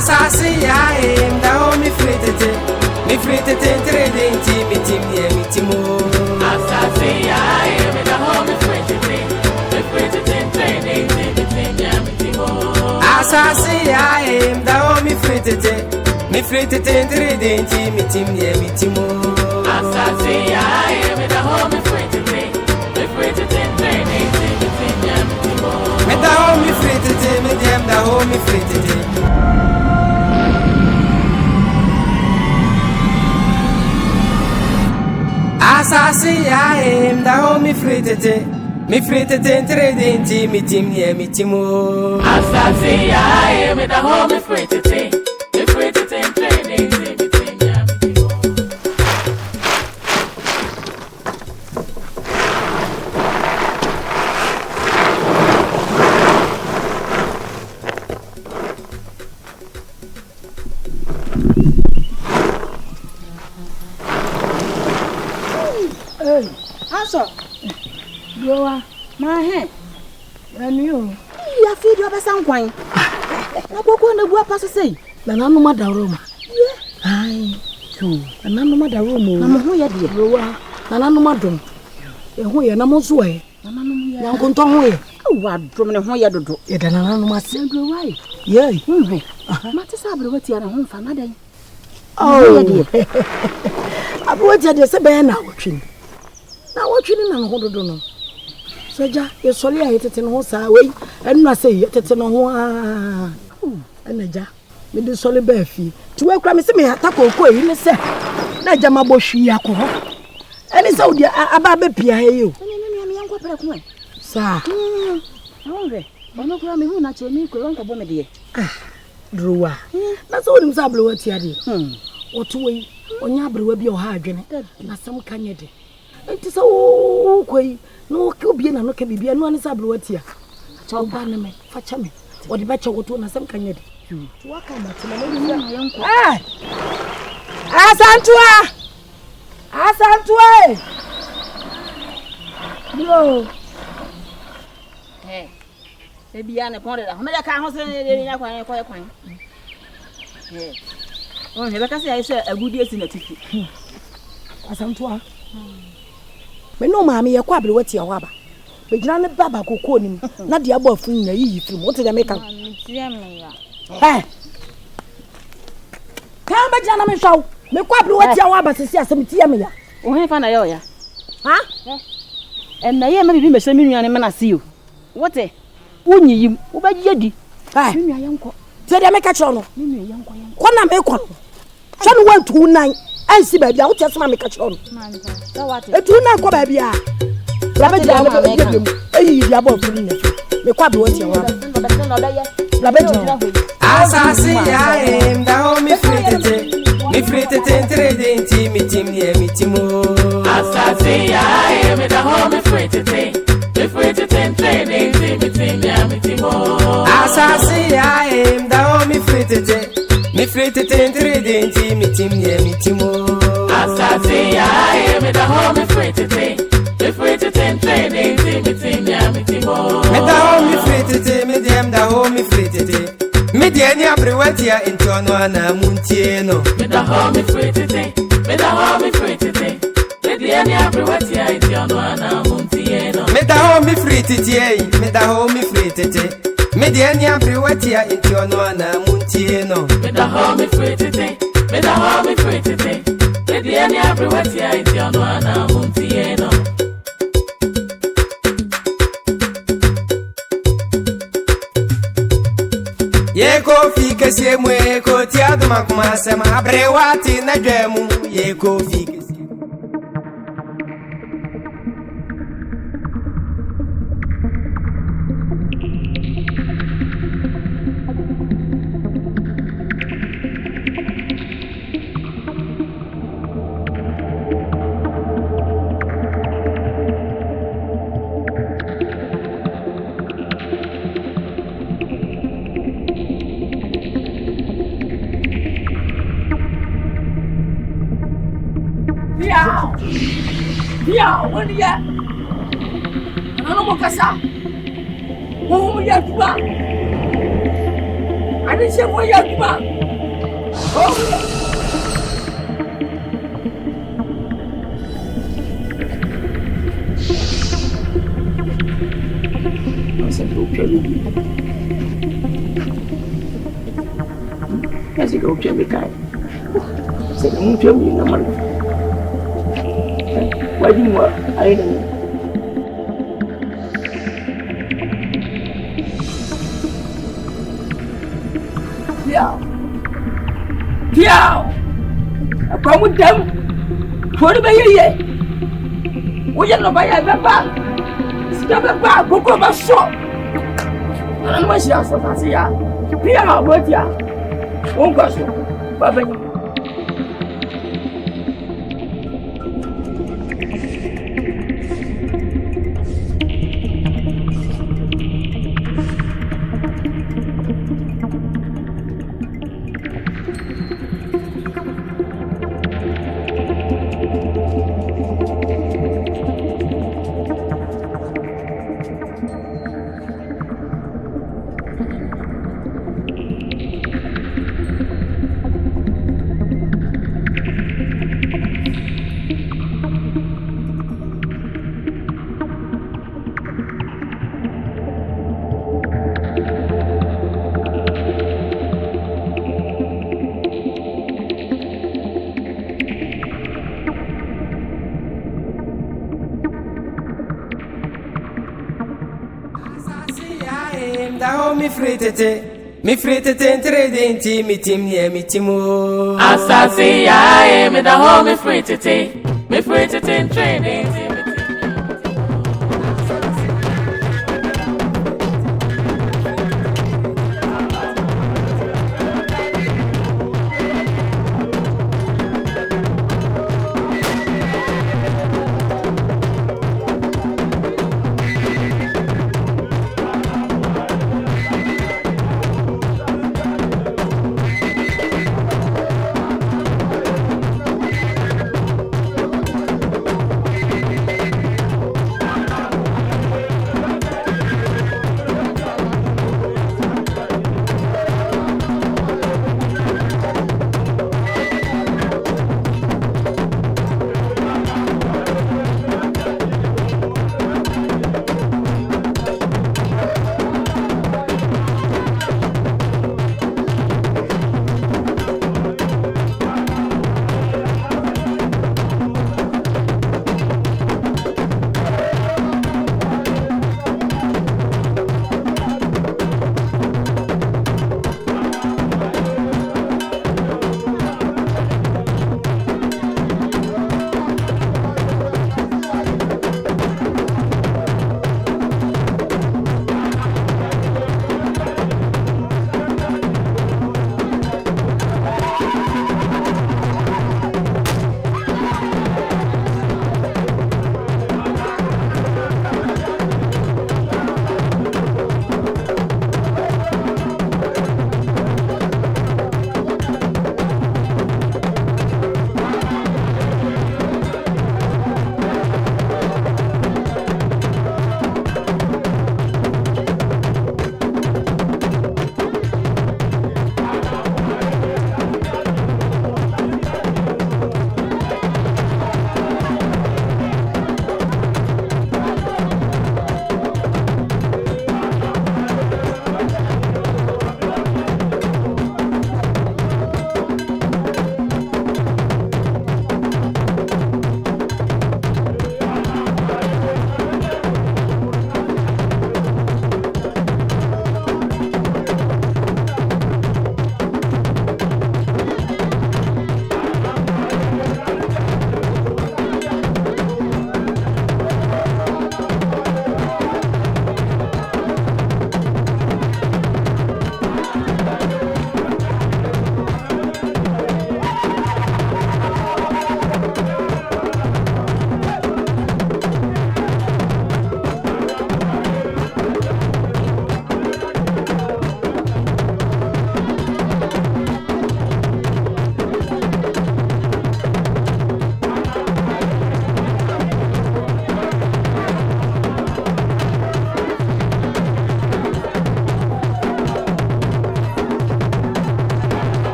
ASAASE YAA, da ho mi fritete trading team mo. ASAASE YAA, da ho mi fritete trading team mo. ASAASE YAA, da ho mi fritete trading team mo. ASAASE YAA, da ho mi fritete trading team mo. Me da ho mi fritete, me dem da ho mi fritete. ASAASE YAA, da ho mi fritete trading team mo. ASAASE YAA, da ho mi fritete trading team mo. Answer. Yoa, my hand. And you. You feed your best and wine. I go on the work as I say. The no matter room. Aye, too. And no matter room. I'm who you did. Yoa, and no matter. And who you are not way. I'm going to away. Oh, what from the Hoya do? It and I must send you right. Yea, Matter what you are home for another. Oh, dear. I brought you the bear now. Now what you didn't hold on. So, Jack, you're sorry I hit it in horse away, and I say it in a one. And a jack, with the solid bear fee. To welcome me, I tackle quay in a set. Najama Boshi Yako. And it's out there about Pia, you. Sir, I'm not going to not your milk or Uncle Bomedy. Ah, Drewa. That's all him Sablo what you did. What way? On your brew will be your hard, not some candy. It is so quay. No, Cubian and no can be no one is a blue here. Child Bannerman, fetch me. What the batcher would do some candy. You walk on that. Ah, Asantua! No. Hey, maybe I'm a point. I'm not a can't say a quiet coin. Oh, because I said a good years in a ticket. Asantua. No, mammy, a quabble what you are. But Johnny Baba could call him, not the above thing you from what did I make up? Hey, come back, gentlemen, show. Me quabble what you are, but to see some Tiamia. Oh, I found a yoya. Huh? And I am maybe Miss Emilian and I see you. What a wound you, who by Yedi? Hi, uncle. Said I make a channel. One I make one. Channel 1 to 9. I see baby, I'll just make a channel. A 2 9 baby. ASAASE YAA, da ho mi fritete trading team mo. ASAASE YAA, da ho mi fritete trading team mo. ASAASE YAA, da ho mi fritete trading team mo. ASAASE YAA, da ho mi fritete trading team mo. Me da ho mi fritete, me dem da ho mi fritete. Me dia ni abrewatia intono ana muntieno. Me da ho mi fritete. Me dia ni abrewatia intono ana muntieno. Me da ho mi fritete. Me dia ni abrewatia intono ana muntieno. Me da ho mi fritete. Me dia ni abrewatia intono ana muntieno. Ye kofi kese mu ye ko ti aduma kuma sema abrewati na dwemu ye kofi kese. Ya, wani ya. Ana mo kasa. Mo ya tuba. Ani se mo ya tuba. Oh. Asa do pelo. Asa do pelo kai. Se não pelo na mano. Wajin wa ainihin Piao Apa mudam Kori bayi Wajan lo bayi beba Sudah beba Buku masuk Anak masih asal-asal ya Piao buat ya Ongkos Babanya Mi fritete entre denti mi tim ye mi timo ASAASE YAA me da ho mi fritete entre denti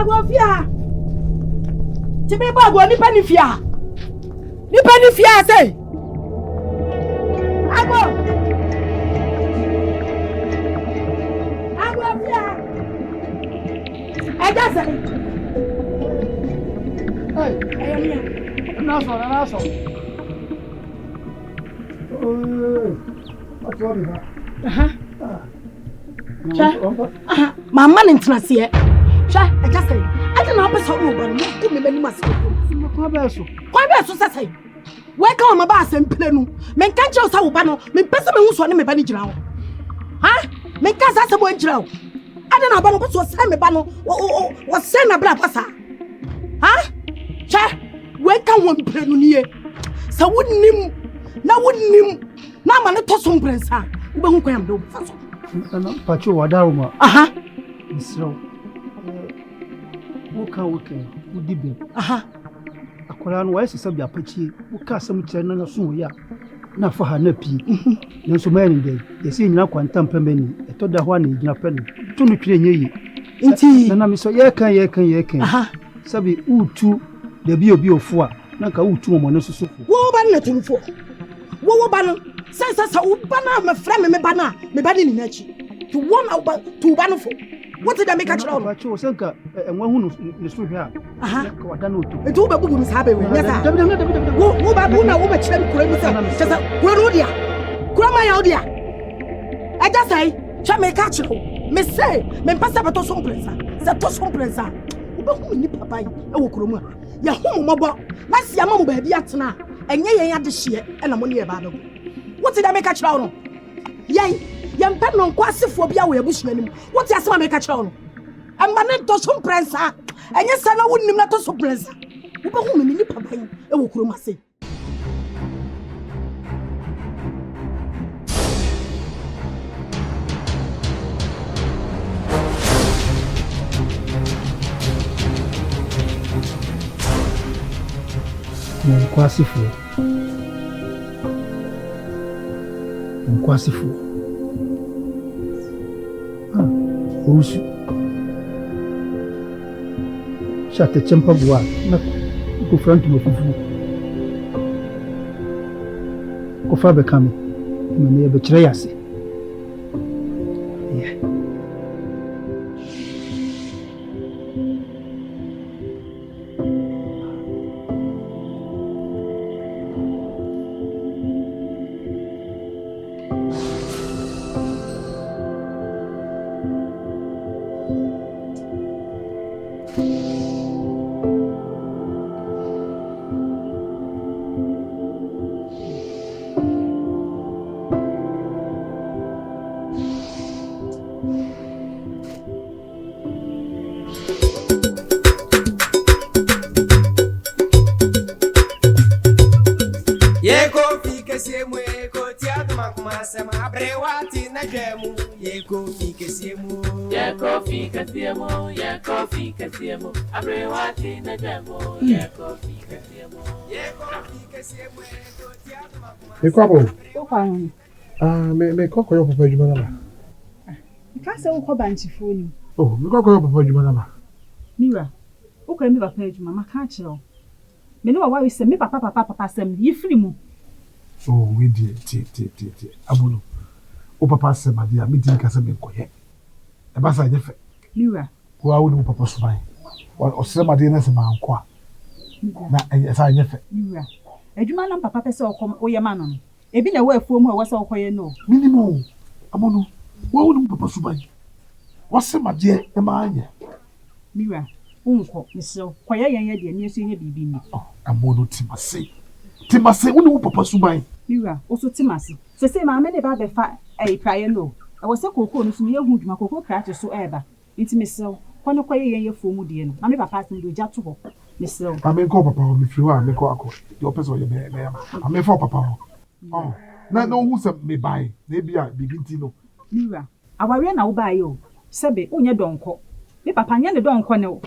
Agofia. Tibe bago ni panifia. Ni panifia say. Ago. Agofia. Eja say. Hey, ayami. Naso. What's wrong with that? Mama n'intenase. Sha, eja say. I don't know how to no ban. Ku me mani mas. Kwa be so say. Where come my boss and plenu? Men can't just how bano. Men pesa me who me bani jira. Ha? Men ka sa bo jira. I don't know about what was say me bano. Was say na bra pasa. Ha? Sha, where come one plenu nie? Sa wouldn't na ma ne to so mprensa. Wo be hu kwam do fa so. Na pacho wadaruma. Aha. Misro. Woka udibe. Aha. Akwara no wayese sabia pachi. Woka asem kire na so ya. Na fa ha na pi. Nso mani de. Yesi nyina kwanta mpemani. Etoda ho na nyina pene. To no twire nyeyi. Nti na miso ye kan. Aha. Sabi utu de bi obi ofu a. Na ka utu mo no susufo. Wo ba na tunfo. Wo ba no. Sa wo ba na me fra me ba na. Me ba ni nachi. To one to ba no fo. What did I make a child? Pacho senka enwa hu no so hwe a. Aha. Ka wada na oto. Etu ba bubu mi sa ba we. Yes sir. Wo ba bu na wo ba kire mi kura mi sa. Sasa kura no dia. Kura ma ya odia. Eja sai, cha me ka chiro. Me say, me pasa ba to so mpresa. Sa to so mpresa. Wo ba hu ni papa yi e wo kura mu a. Ya hu mo mobo. Na sia ma mo ba bi atena. Enye yen ade hye e na mo ne e ba do. What did I make a child no? Yai, yam pen no kwasefo bia wo yabusu nanim. What ya say make a child no? Amba ne to so prensa. Enye sa na wonnim na to so prensa. Wo ba hu me ni papa yi e wo kuro mase. Nkwasifo. Osu. Shate chempa bua na ko front mo fufu. Ko fa be kame. Me ne be kire yase. Yeah. Kwabo. Me koko yo papa juma na ba. Ka se wo ko banchifo ni. Oh, me koko yo papa juma na ba. Mira. Wo ko mi papa juma maka kire. Me no wa se me papa sem yifiri mu. Oh, we die ti. Abulu. O papa se ma dia me din ka se me koye. E ba sa je fe. Mira. Wo awu ni papa so ban. O se ma dia na se ma anko a. Na e sa je fe. Mira. Adwuma na papa pese o ye ma no. Ebi na wa afuom a wasa okoye no. Minimum. Amono. Wo awu ni papa so ban. Wo se ma dia e ma anya. Mira. Unko miso. Koye yen ye de ni eso ye bibi ni. Oh, amono Timase wo ni papa so ban. Mira, o so timase. Se ma me ne ba be fa praye no. E wo se kokoo no so ye hu dwuma kokoo krate so eba. Nti miso. Kono koye yen ye fuom die no. Ma me papa sem do ja to ho. Miso. Ame ko papa o mi firi wa me ko akọ. Yo person ye me ya. Ame for papa o. Oh. Na no hu se me bai. Na bia bibi nti no. Mira, aware na wo bai o. Sebe onye donko. Me papa nya ne donko ne o.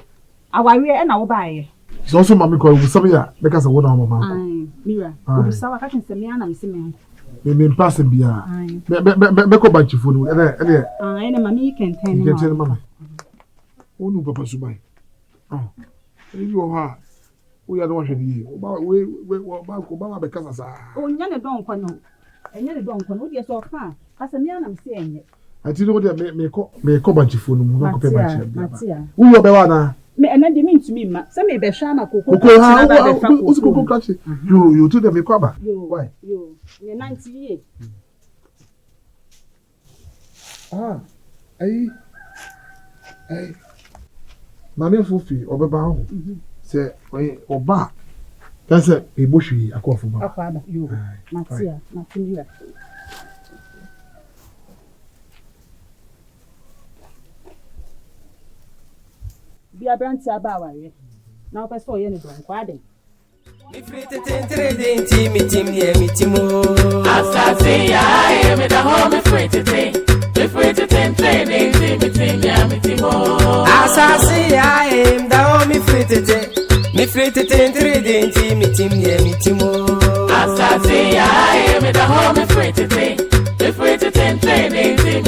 Aware na wo bai. So so mama ko wu sabe ya. Make us wo na mama. Ai, Mira. Obi sawa ka kense me ana me se me. Me pass bia. Me ko banchifo no. Ene. Ene mama yi kenten no. Kenten mama. Onu papa so bai. You are. We are the one here. Obama because Oh, Yana don't know. And you don't know. Yes, or far. As a man, I'm saying it. I tell you what, may come back to phone. Matia. Who are Bewana? And then they mean to me, some may be Shama Coco. You told them, Coba. Why? You, you're 90 years. Mammy Fufi, or Babao. Say, or Ba. That's a bushy, a coffee. You, Matia, Matia. Be a branch about now, I saw you in the garden. ASAASE YAA, me da home free today. Me free to ten trading, ASAASE YAA, da home free today. Me free to ten trading, ASAASE YAA, me da home free today. Me free to ten trading, me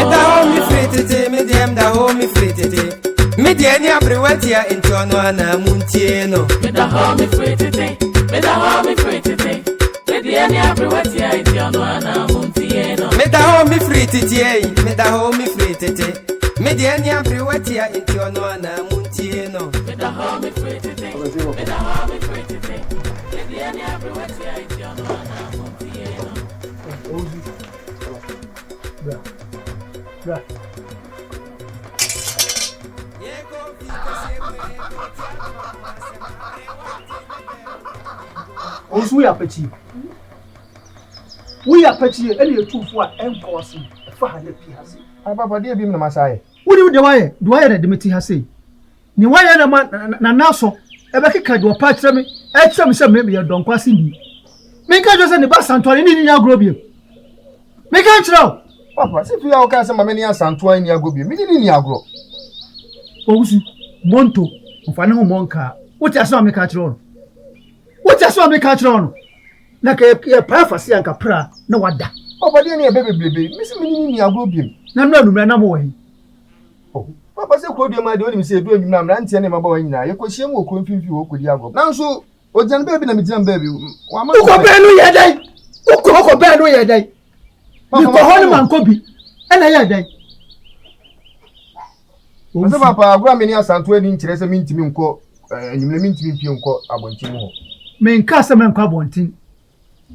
da home free today, me dem da home free today. Me dia ni abrewatia into anwana muntieno. Me da home free today. Me da home free today. Me dia ni abrewatia into anwana muntieno. Me da home free today. Me da home free today. Me dia ni abrewatia into anwana muntieno. Me da home free today. Me da home free today. Me dia ni abrewatia into anwana muntieno. Yeah. Also, we are petty. We are petty, and you're too far and causing a 500 PHC. Papa, dear Bim Masai. What do you why? Do I read the Meti Ni why a man, Nanaso, a Bakika do a patch me, at some maybe a don passing me. Make us just in the bus and 20 in your grobby. Make us know. Papa, if you are some many years and 20 in your grobby, meaning your grow. Osu, Monto, of an home monka. What I saw me catch on? What I saw me catch on? Like a prophecy and capra, no wonder. Papa, dear baby, Miss Minnie, your grobby. No way. Oh, Papa said, could you my doing say, doing him, Nancy and my boy now? You could shame or confuse you with Yago. Now, so, or Jan baby, and Miss baby. Who could bear no day? Who could bear no day? You go home and copy, and I had day. Papa, Grammy has and 20 inches, mean to me, and you mean to be Pionco, I want you more. Main customer carbonting.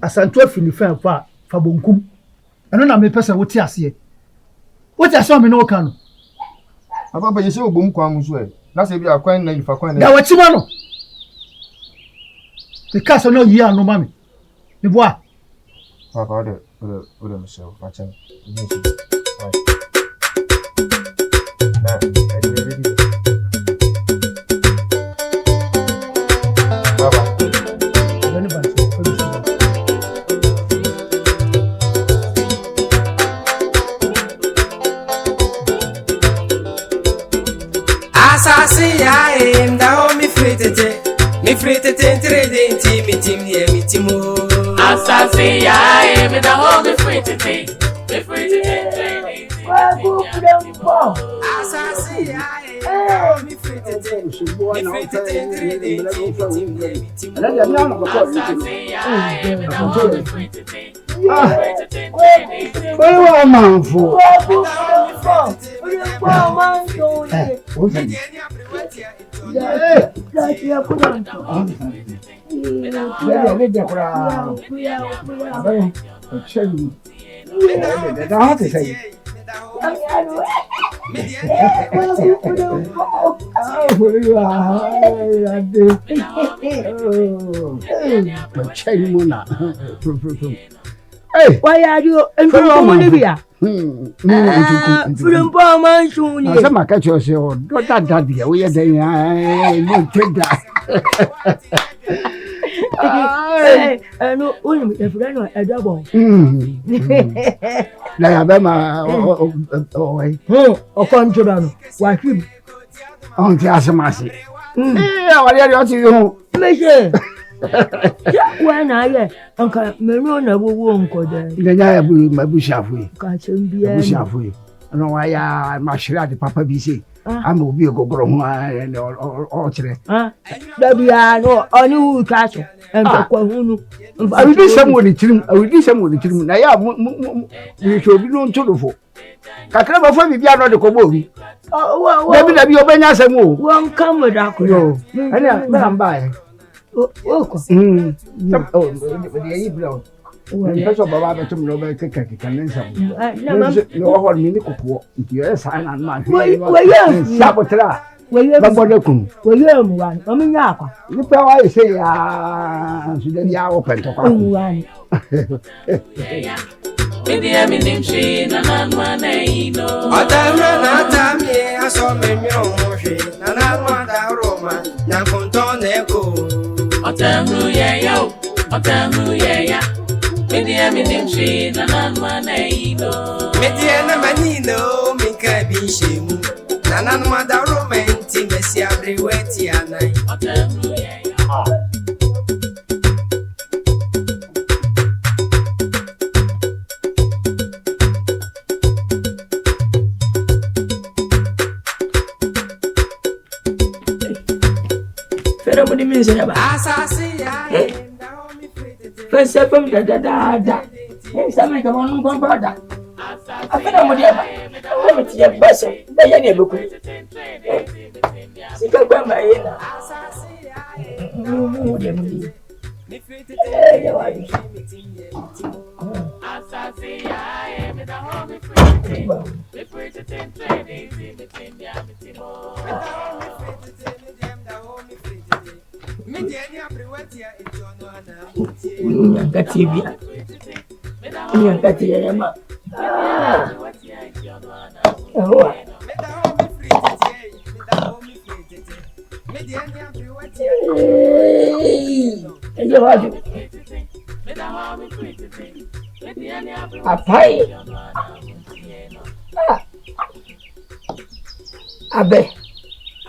As I 12 in the fair far, Fabunkum. I don't know me person what you see. What I saw me no can. Papa, you say, boom, comes way. That's if you are quite naive for quite. Now, what you want? The castle no year, no mammy. The boy. Papa, order myself, watching. ASAASE YAA, da home free today. Me free to ten trading, ASAASE YAA, me da home free today. Me free to ten trading, ASAASE YAA, da home free today. Me free to ten trading, ASAASE YAA, me da home free today. Oh, man, for Hey, why are you in Bolivia? From Palma, some catch yourself. Don't that dear. We are saying, I won't take that. I know only a friend a double. Alabama or Conjurano. Why him? On Tiasamasi. What are you? Measure. When I Uncle Merona won't go there. Then I will my bush halfway. Catch him be a bush halfway. I know why I must share the Papa BC. ama obi egogoro ho and all chere da bia no oni wu twa so empekwa hunu awidi sam woni chirim na ya mi shobi no ntodofo kakra ba fa bibia no de kobo obi da bi obenya sam o won kam da ko yo ana na mbae o ko de yi brown Peso baba be tum no be keke kanensa. Na no ho mi ni kopo. Nti e sa na ma. We sabotra. We ba bodo kun. We mu wan. O mi nya akwa. Ni pe wa ise ya su de ya open to kwa. Mu wan. Media minimshi na nanwa na ino. Otamra na tamye aso menyo moshi na nanwa da Roma na kontone ko. Otamru ye ya. Media minimshi na nanwa na ino. Media na manino minka bishemu na nanwa da Roma nti mesi abreweti anai. Otamru ye ya. Mudi minse ya ba ASAASE YAA First FM da sama ka wonu kon brother afena mudi ba o mi ti base be ya ne beku sika gba ma yena ASAASE YAA me da home free. Me free to take trading, me tin ya me timo.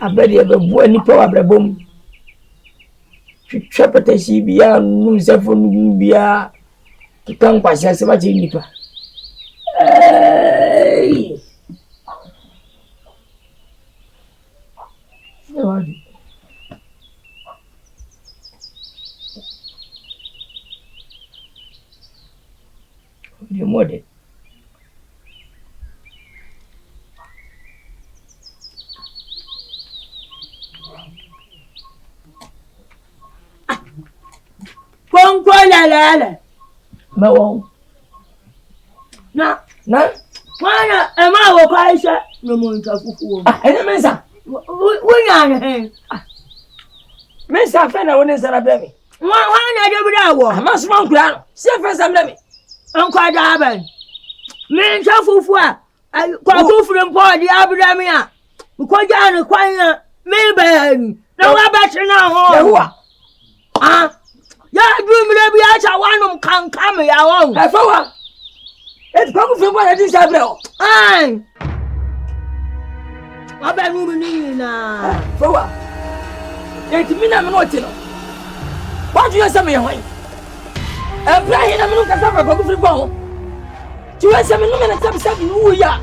Abe dia bebuat ni pun abe bom. Chapata si biya nu zafon biya kitang pasya sama ni pa. Dia model. Konko la mawon na wana ema wo kwaisha no mo nta fufu ene mensa wonya ne mensa fe na woni sara bla mi wana de bra wo amasuma nkura no se fe sam bla mi anko da ban mensa fufu a kwa fufu mpo di abra mi a ko ja ne kwan na me ba ni na wa ba tena ho ya dumire bi acha wanum kankam ya won afawa et ko fu bo na di sabre o aba nu ni na afawa et mina me no ti no what you say me hoy Ibrahim na me no ka sabre ko fu bo ti wa say me no me na sabre nu ya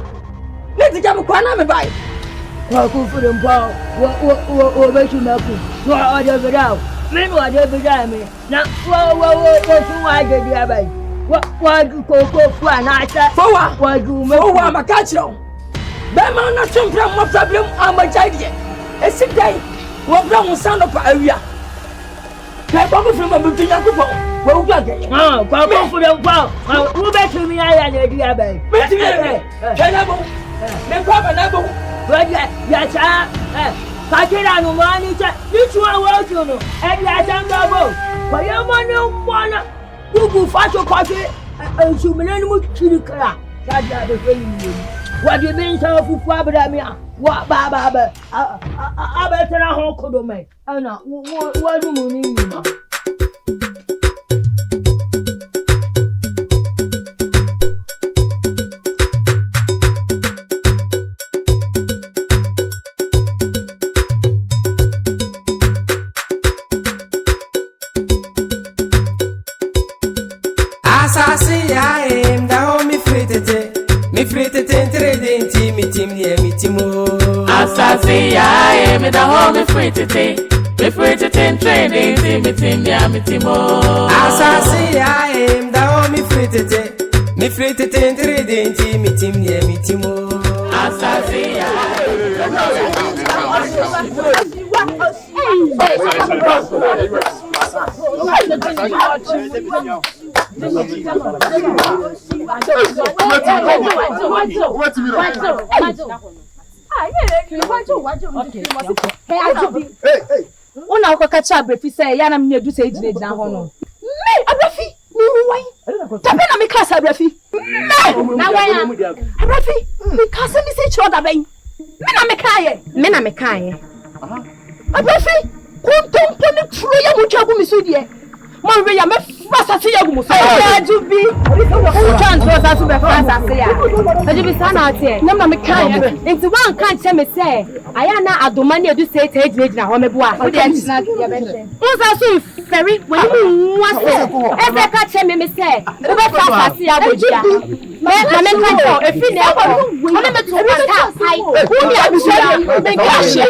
ne ti jam kwa na me bai ko fu mbo wo be tu na ku wo ode bidao men wa de bidao me na wo tu wa de dia bai wa ko fu na ta fowa wa ju me fowa makachiro be ma na tumpra mo problem amajide e sidai wo bra mo sound of awia ka ko fu mo bi tunya ku wo gba ge ko fu de mpo wo be tu mi aya de dia bai be ti me kana bo me ko ba na bo ya cha kakira no mani cha nichwa wojo no e ya cha ngabo kwa yamani mwana gugu facho kwake nsumene mu chirikara chaja be feli ni wadi bin sa fufu abramia wa ba abetera ho kodome ana wo nu ni ni ASAASE YAA da ho mi fritete trading team timo. ASAASE YAA, me da home me free today. Me free to ten trading, me team ya me team oh. ASAASE YAA, me da home me free today. Me free to ten trading, me team ya me team oh. ASAASE YAA. Una ko ka cha brefi say ya na me edu say ejina ejina ho no. Me abrafi me wan. Tabe na me class abrafi. Me na wan. Abrafi me class me say chro da ben. Me na me kae. Abrafi kuntum poni tro ya mu twa gu mi so de. Mo we ya me fasa se ya gu mo so. Ajubi. Who transfer us to be fasa se ya. Ajubi sana ate. Na me kae. Nti wan kan che me say aya na adoma na edu say ejina ho me boa. Wo de ejina ya be se. Unsa so ferry when you nwa se. Ebe ka che me say wo be fasa se ya go dia. Na me kan cho efi na ko. Wo me to ka ai. Wo mi abusua. Me ka she.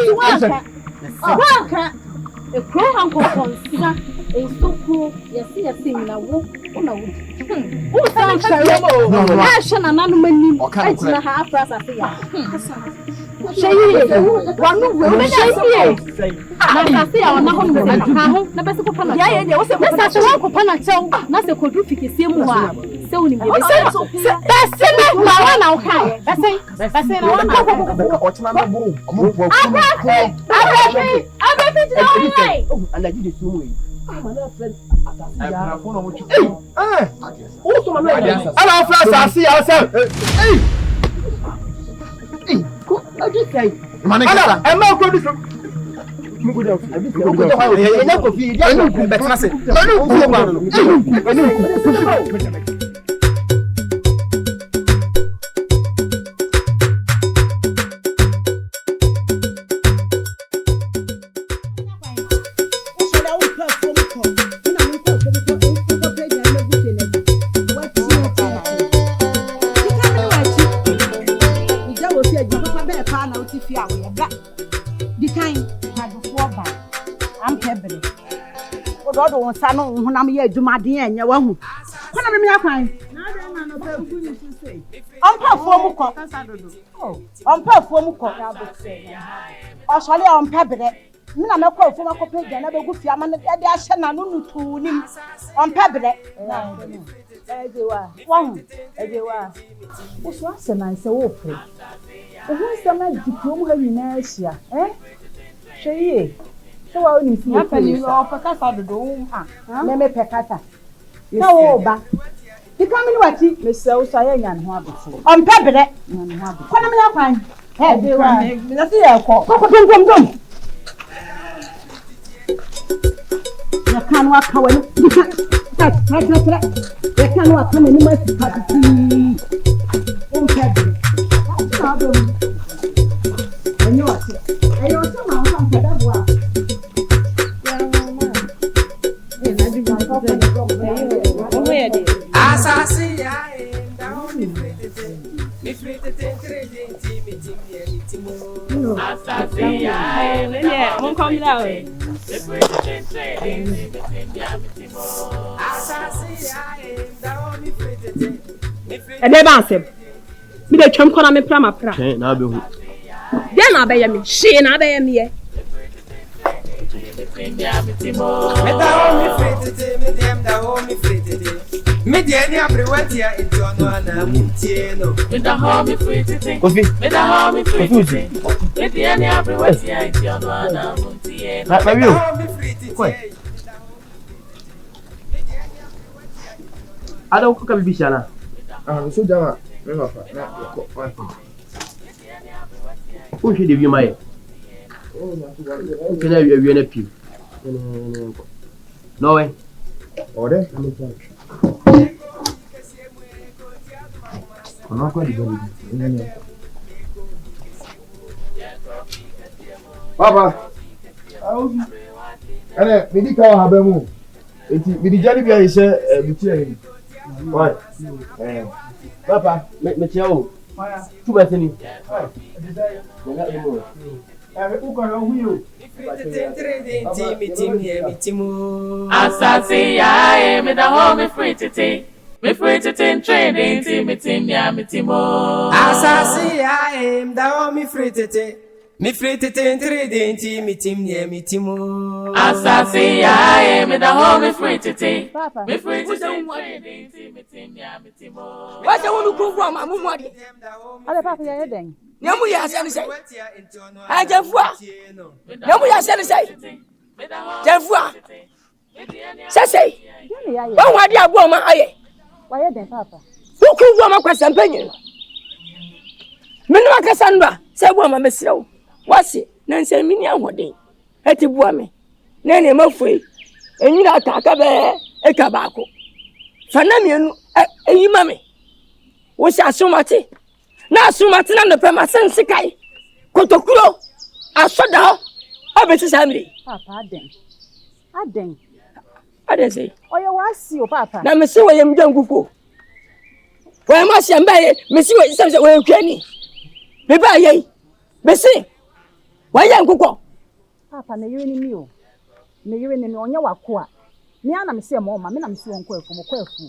Wanka. E kro han ko konsa. E soko yesi na wo una wo. Wo san ferry mo. Na she na nanu manim. Ejina ha afrasa se ya. Shey wanu we shey na kasi ya wana ho na ho na bese ko pana ya ye wo se ko sa wo ko pana chew na se ko du fikisi mu ha se woni me bese na wa na wo kai bese na wa ko o chima na buru o mo po abrafi jina wo ana ji de sumu yi ala fra ASAASE YAA se Mane kasa. E ma ko du so. Enya ko fi dia no ku betra se. Enu ku ma no. Enu ku. do won sa no honam ye adwumaden enya wa hu kona me akwan na de na no pa ku ni sei onpafuo mu ko onpafuo mu ko o sole onpa bere me na mekọ afuo makọ page na begu fia ma na de ahye na no nutu nim onpa bere ejewa uso ase na nse wo pre ohu nse ma diploma ha nyina ahia hweye so wa oni fi yapani o pekasa dodo ha me pekasa na wo ba dikamini wati me se wo sa ya nya ne ho abete onpa bere nya ne ho abete kwana me yakwan ejewa me na se ya ko dom ya kan wa kawani ya kan wa kama ni ma sipati onpa bere sabe enyo ase ayo se ma ho onpa da boa ASAASE YAA, me free to ASAASE YAA, mon come là ouais. Ebe ba asem. Mi de twam kona me pra ma pra. Na be hu. Dia na be ye me, she na be ye me ye. Me da home free today, me dem da home free today. Me de any abrewatia into ana mutie no. Me da home free today. Kofi. Me da home free today. Me de any abrewatia into ana mutie no. Na biu. Koi. Ada ko ka bibi shana. So jama, me ma fa na ko fa. Ko shi de bi mai. Kena wi na piu. No way. Ore? Kono ko di bari. Papa. Ane, midi ka ha ba mu. Eti midi jani bia ise buti ani. Why? Papa, Me tia o. Tu vas tenir. ASAASE YAA, me da home me free tete. Me free tete in trading team me team ya me team oh. ASAASE YAA, me da home me free tete. Me free tete in trading team me team ya me team oh. ASAASE YAA, me da home me free tete. Me free tete in trading team me team ya me team oh. What you want to go from? I'm ready. Ale papa ya den. Nyamu ya say. I Jafua. Nyamu ya say. Jafua. Say. Wọ́n wá di àgbọ̀ ọmọ ayẹ. Wáyé den papa. Wọ́n wọ́n ọmọ kwasa mpenyin. Mene wakasa nba sɛ bu ọmọ mesrɛ wasi na nsɛ mini ahoden. Eti bu ame. Na ne mafue. Enyina aka be eka baako. Fana mienu eyi mame. Wo si asomate. Na asomate na ndope ma sense kai. Kotokuro. Asoda. Obeti samiri. Papa Aden. Aden say. Oye wasi o papa. Na mesi wo yem danguko. Wo ma se mbaye mesi wo se wo kwani. Me ba ye. Mesi. Wo ye nkuko. Papa na yiri ni mi o. Me yiri ni mi onye wakoa. Me ana me se mo ma me na me se won ko afu mo ko afu.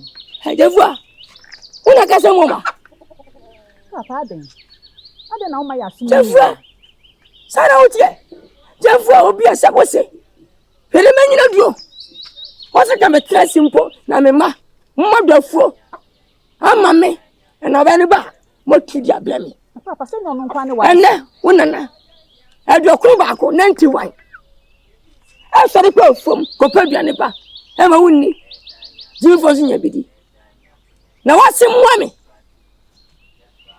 Ha devua. Una ka se mo ma. Papa Aden na o ma ya su. Devua. Sara otie. Devua obi asa ko se. Hele menyina duo. Wasa ka me tra simple na me ma. Mmadu afuo. Ama me. Na ba ni ba. Mo tudi abia me. Papa se no nkwa ne wa. Ene, wonana. Adwokru baako 91. Asori ko fom, ko paduane ba. E ma wonni. Jifo so nya bidi. Na wase mwa me.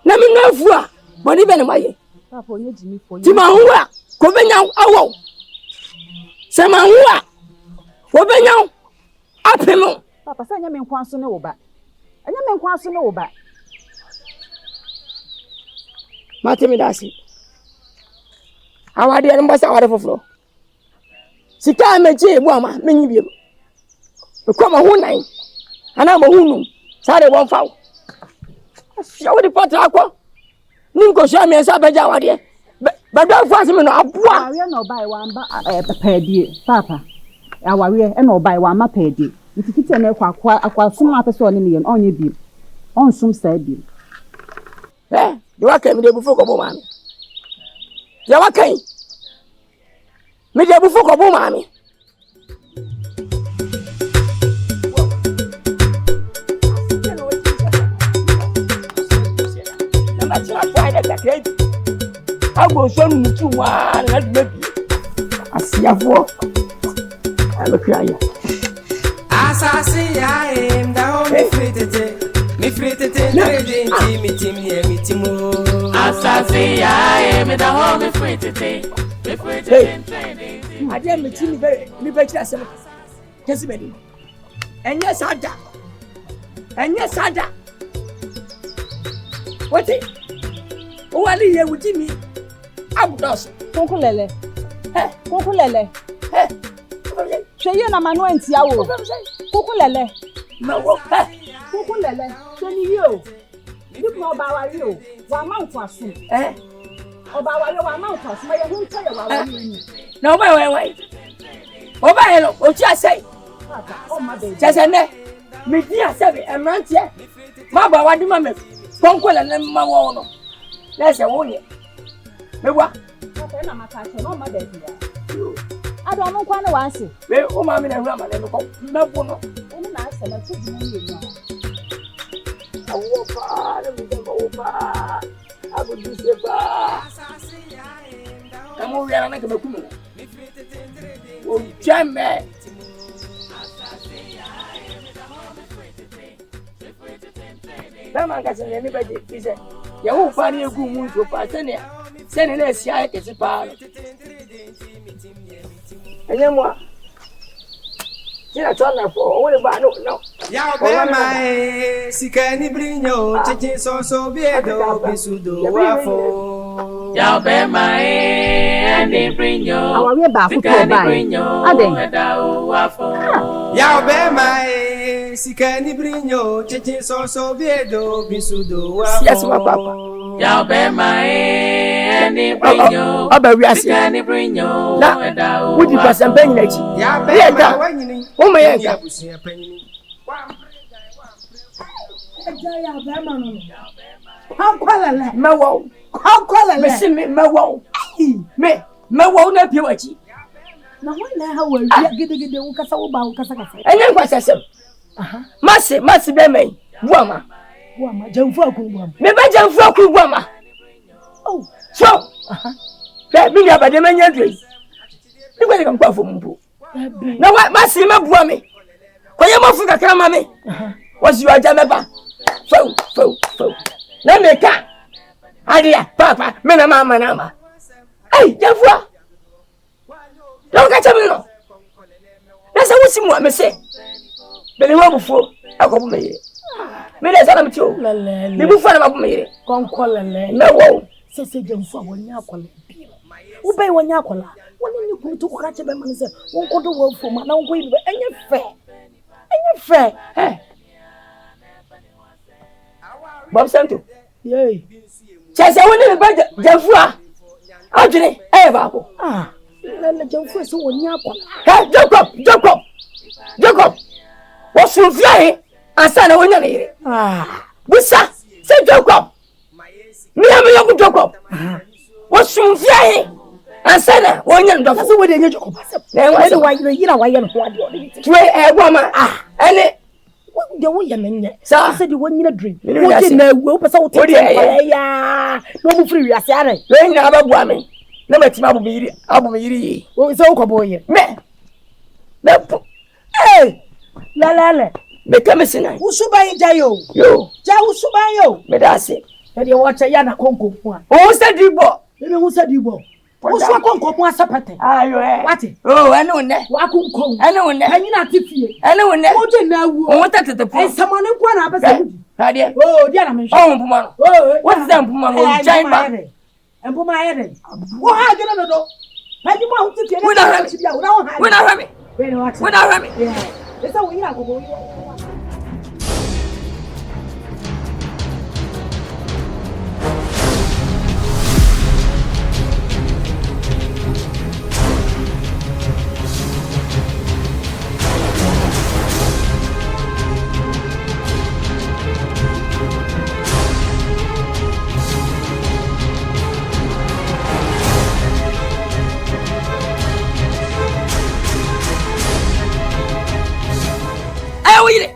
Na me no afua. Boni be ne maye. Papa onye jimi fo. Ti ma huwa, ko benya awo. Se ma huwa. Ko benya apemo. Papa se nya me nkwa so ne wo ba. Anya me nkwa so ne wo ba. Matemi dasi. Awade en mbasa awade foforo. Sika meje ebu ama menyi biem. Ekwa ma hu nan. Ana ma hu num. Sare won fawo. Asia wodi pota akọ. Ninko sha me sa beja awade. Ba do fu aseme no aboa. Awe na obai wa amba paadie. Papa. Awawe na obai wa ma paadie. Ntikite na akwa sum apese oni ne onye biem. Onsum sa biem. De waka mi de bufu ko bo mami. De waka yi. Mi de bufu ko bo mami. Na ma tira kwa ida da kredi. Agbo so nu tu wa na du mebi. Asiafo. Alo krayo. ASAASE YAA, me da home free tete. Me free tete trading team me team yeah me team oh. ASAASE YAA, me da home free tete. Me free tete in trading. Ade me ti mi be kira sem. Kesi be di. Enye sada. Wati. O wali ye wuti mi. Abudos. Konkulele. Konkulele. Sheye na manu enti awo. Konkulele. Mawo. Konkulele. Sheni yo. Nipo oba wari o. Wa ma nko asu. Oba wari wa ma nko asu. Ma ye hu nto ye wa wari ni. Na oba we. Oba ye lo o ti asai. Papa, o ma be. Chese ne. Me di asai emrantie. Ma ba wadi ma me. Konkulele ma wo no. Na se wo ye. Mewa. Papa na makache no ma be dia. Ado no kwa na wansi. We o ma me na hura ma le no ko. Mewo no. Oni na ase na tu di ye no. Awo pa, le mi go pa. Abu di se pa. Kamu ya na ke meku me. O jame. Dama ka se ni be di se. Ya wo fa ni egu mu nso pa se ne na esi aye kesi pa. Enyemwa. Tira tona fo, o le ba no. Ya be mai sikani brinyo chichi so biedo bisudo wafo. Ya be mai ani brinyo. Awawe ba ku to bai. Aden. Eda wafo. Ya be mai sikani brinyo cheche so biedo bisudo wa yes wa papa ya be mai ni brinyo sikani brinyo na wudi pasambe nyinachi ya be ma wanyini o me yenka busia panyini ya be ma no hankwalala mewo hankwalala me si me mewo mewo na pie wachi na wala ha wa wi gidegide wo kasa wo ba wo kasa enye nkwasasem masi be mai buama jamfu akun buama me ba jamfu akun buama oh so be bi ya ba de manya dwe igbe de kan kwa fo mbu na wa masi me bua me koye mafu kakra ma me wasi wa ja me ba fo na me ka adia papa me na mama na ma ai jamfu ka cha me no na sa wo si mu me se bele wa bufo akobu me yire me de sana mtio me bufo na mabu me yire konkolele na wo sese jamfu abonya akola wo bai wonya akola woni ni ku to ka che be man se won kodo wo fo ma na wo yi be enye fe Bob Santo ye chese woni me ba jamfu a adwene ba ko na jamfu se wonya akola Jacob what's your fly asana wonya ne yire busa se Jacob me am yo Jacob what's your fly asana wonya ndo se wo de nye Jacob na wa yira wa ye no ho ade o twe egwama ene de wo ye menye se de wonyina dream wo de na wo pesa wo tete ya no mu free wiase are we nya ababua me na matima abu me yiri wo se wo ko boye me la me kamesina usuban jayo ja usuban yo me dase e de wacha ya na konko mu a o se dibo me hu se dibo o so konko mu asapete ayo wati ene unne wa konko ene unne anyina atifie ene unne o de na wu o tatete po e samane kwa na abesa hade dia na me o mpuma what is that mpuma o jaima mpuma ayede wo ha gele no do padi mo ahuti we na rami esa wo yira gogo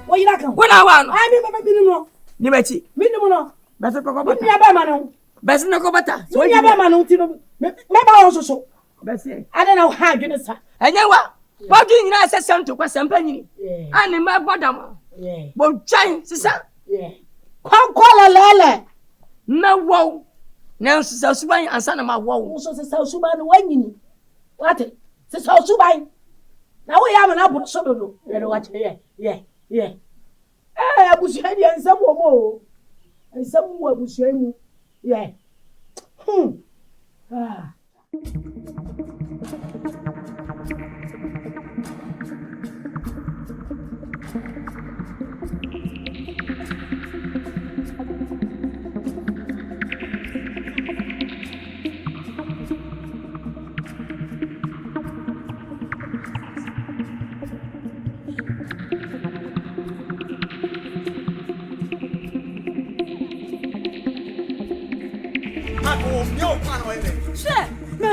wo yira kan wona wa no ai mi no ni mechi mi no bese ko bata ni aba ma no bese no ko bata so ni aba ma no ti no me ba won so bese ada na ha adwene sa enye wa bodi nyina asesem to kwa sempa nyini ani ma bodam bo twan sisa konkola lele na wo na sisa suban ansa na ma wo so sisa suban wanyini wate sisa suban na wo ya ma na bu so dodo ye do wache ye abusuani ensam wo mo ensam wo abusuani ye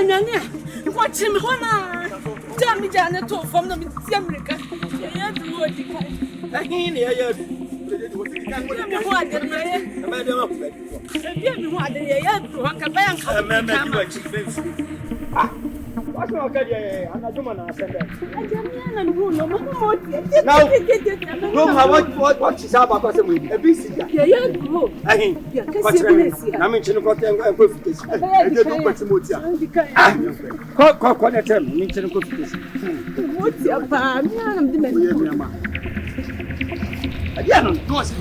Nanya, watch him, Hona. Tell me, Janet, from the America. I do what you can. I hear you. What's not good? I'm not doing that. Now, what is up about a busy? Yeah, I mean, I'm in Chinook and Coffee. I don't put some more. Cock on a term, in Chinook. What's your farm? Again, of course,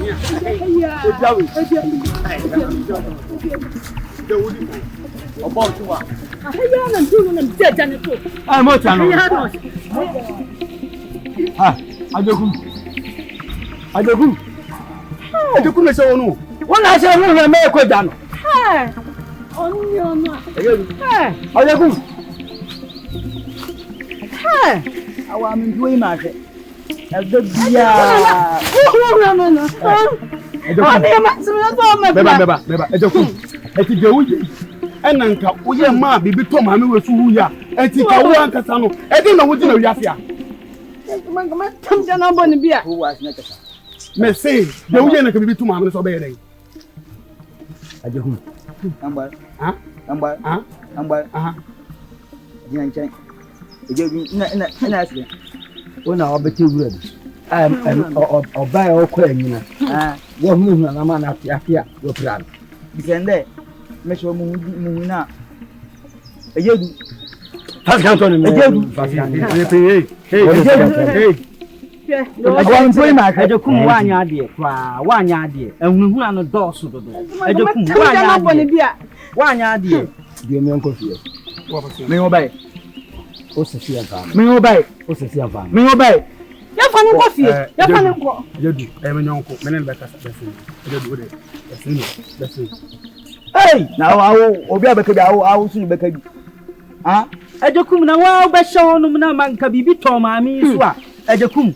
about you are. I'm doing dead and I'm not. Ah, I don't. Ajogun. Ajogun me say onu. Wọ́n na say mu me ko ja no. Oni ona. Ajogun. Awa mi duwe ma fe. Beba. Ajogun. Eti de wuye. Enanka uye ma bibi to ma me we su huya. Eti ka wo ankasa no. Edi na wo di na wiafia. Tam jana boni bia. Who was nakasa? Me say, de wuye na ka bibi to ma me so be yeden. Ajogun. Amba. Ha? Amba. Ha? Amba. Aha. Dinan chan. Ina accident. Ona obete wura bi. Oba e okọ anyina. Wo hu na ma na afia wo plan. Bisende. Me show mu na. Ejedu. Pascal Tony me. Ejedu. Hey. Ajokum wanya ade kwa wanya ade ehunhuna no dɔɔso dodo ajokum wanya ade de me nko fie me ho bai o se fie fa me ho bai Ya fa nko fie ya fa nko jedu e me nyonko me ne be kasa bese jedu de bese hey na awo obi abeka bi awo sunu beka bi ajokum na wa be shawonu na manka bibi to maami so a ajokum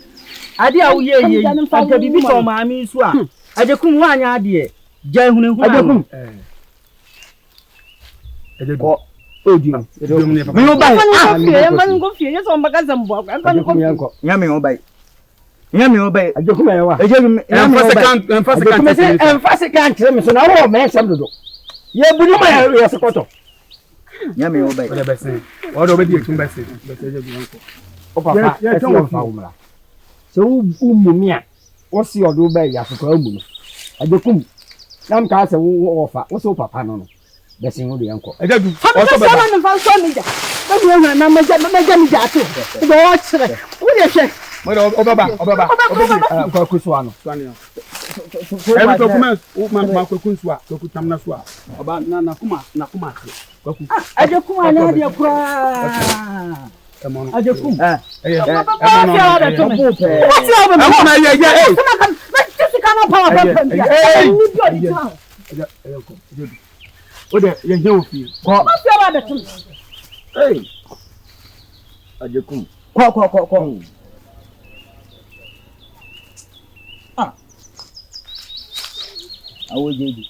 ade a wo ye anka bibi to maami so a ajokum wanya ade ja ehunhu ajokum ko odi me ho bai ya fa nko fie ya so mbaka zambo ya fa nko ya me ho bai ajokum ya wa ejedu enfase kan kire me so na wo me nsam dodo ye buni ma ya sekoto ya me ho bai ole bese odo be di etum bese ejedu nko o papa e ton fa umra se umumi a wo si odo be ya sekoto amu no ajokum nam ka se wo fa wo so papa no bese ngo de yanko ejedu o so baba no fa so mi ja o na ma ja mi ja to do o chire wo de hwe o baba ko kusu ano swani e to kuma o ma ko kusu a ko tamna so a oba na kuma ko ku ajokum ana dia kura ajokum o de ye je o fi ko ma fi aba de tum ajokum ko awo jedu